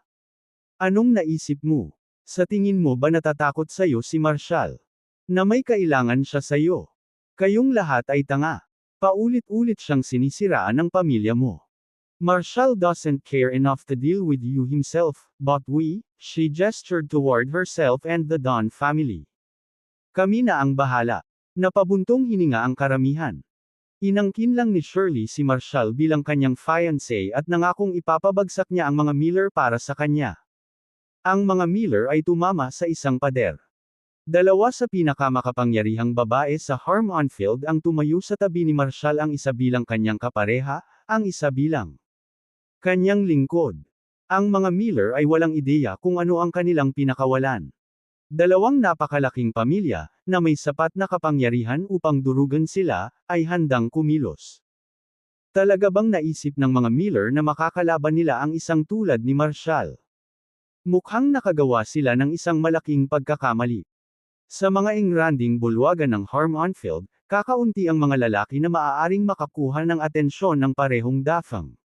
Anong naisip mo? Sa tingin mo ba natatakot sa'yo si Marshall? Na may kailangan siya sa'yo? Kayong lahat ay tanga. Paulit-ulit siyang sinisiraan ng pamilya mo. Marshall doesn't care enough to deal with you himself, but we, she gestured toward herself and the Don family. Kami na ang bahala. Napabuntong hininga ang karamihan. Inangkin lang ni Shirley si Marshall bilang kanyang fiancé at nangakong ipapabagsak niya ang mga Miller para sa kanya. Ang mga Miller ay tumama sa isang pader. Dalawa sa pinakamakapangyarihang babae sa Harm-on-Field ang tumayo sa tabi ni Marshall, ang isa bilang kanyang kapareha, ang isa bilang kanyang lingkod. Ang mga Miller ay walang ideya kung ano ang kanilang pinakawalan. Dalawang napakalaking pamilya, na may sapat na kapangyarihan upang durugan sila, ay handang kumilos. Talaga bang naisip ng mga Miller na makakalaban nila ang isang tulad ni Marshall? Mukhang nakagawa sila ng isang malaking pagkakamali. Sa mga engranding bulwagan ng Harm-on-Field, kakaunti ang mga lalaki na maaaring makakuha ng atensyon ng parehong dafang.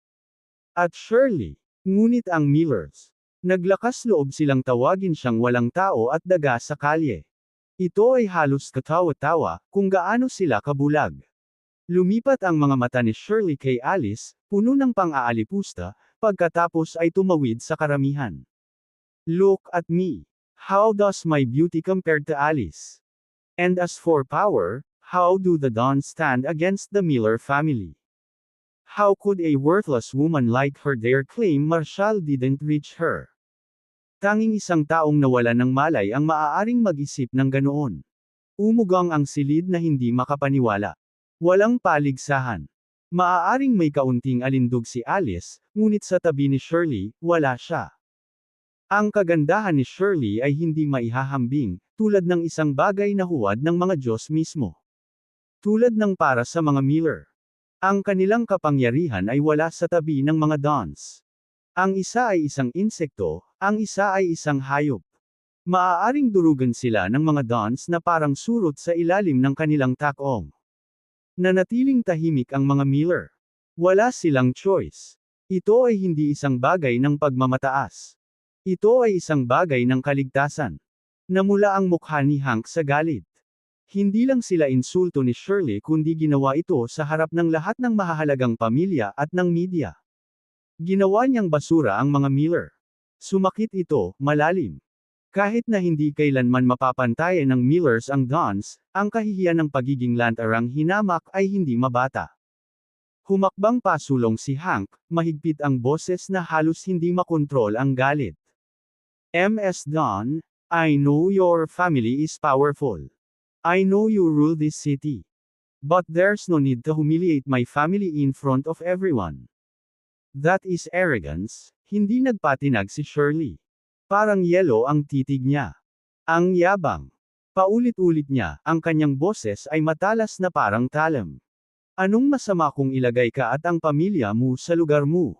At Shirley, ngunit ang Millers, naglakas loob silang tawagin siyang walang tao at daga sa kalye. Ito ay halos katawa-tawa, kung gaano sila kabulag. Lumipat ang mga mata ni Shirley kay Alice, puno ng pang-aalipusta, pagkatapos ay tumawid sa karamihan. Look at me. How does my beauty compare to Alice? And as for power, how do the Dons stand against the Miller family? How could a worthless woman like her dare claim Marshall didn't reach her? Tanging isang taong nawalan ng malay ang maaaring mag-isip ng ganoon. Umugang ang silid na hindi makapaniwala. Walang paligsahan. Maaaring may kaunting alindog si Alice, ngunit sa tabi ni Shirley, wala siya. Ang kagandahan ni Shirley ay hindi maihahambing, tulad ng isang bagay na huwad ng mga Diyos mismo. Tulad ng para sa mga Miller. Ang kanilang kapangyarihan ay wala sa tabi ng mga Dons. Ang isa ay isang insekto, ang isa ay isang hayop. Maaaring durugan sila ng mga Dons na parang surot sa ilalim ng kanilang takong. Nanatiling tahimik ang mga Miller. Wala silang choice. Ito ay hindi isang bagay ng pagmamataas. Ito ay isang bagay ng kaligtasan. Namula ang mukha ni Hank sa galit. Hindi lang sila insulto ni Shirley kundi ginawa ito sa harap ng lahat ng mahahalagang pamilya at ng media. Ginawa niyang basura ang mga Miller. Sumakit ito, malalim. Kahit na hindi kailanman mapapantayan ng Millers ang Dons, ang kahihiyan ng pagiging lantarang hinamak ay hindi mabata. Humakbang pasulong si Hank, mahigpit ang boses na halos hindi makontrol ang galit. Ms. Don, I know your family is powerful. I know you rule this city. But there's no need to humiliate my family in front of everyone. That is arrogance, hindi nagpatinag si Shirley. Parang yelo ang titig niya. Ang yabang. Paulit-ulit niya, ang kanyang boses ay matalas na parang talam. Anong masama kung ilagay ka at ang pamilya mo sa lugar mo?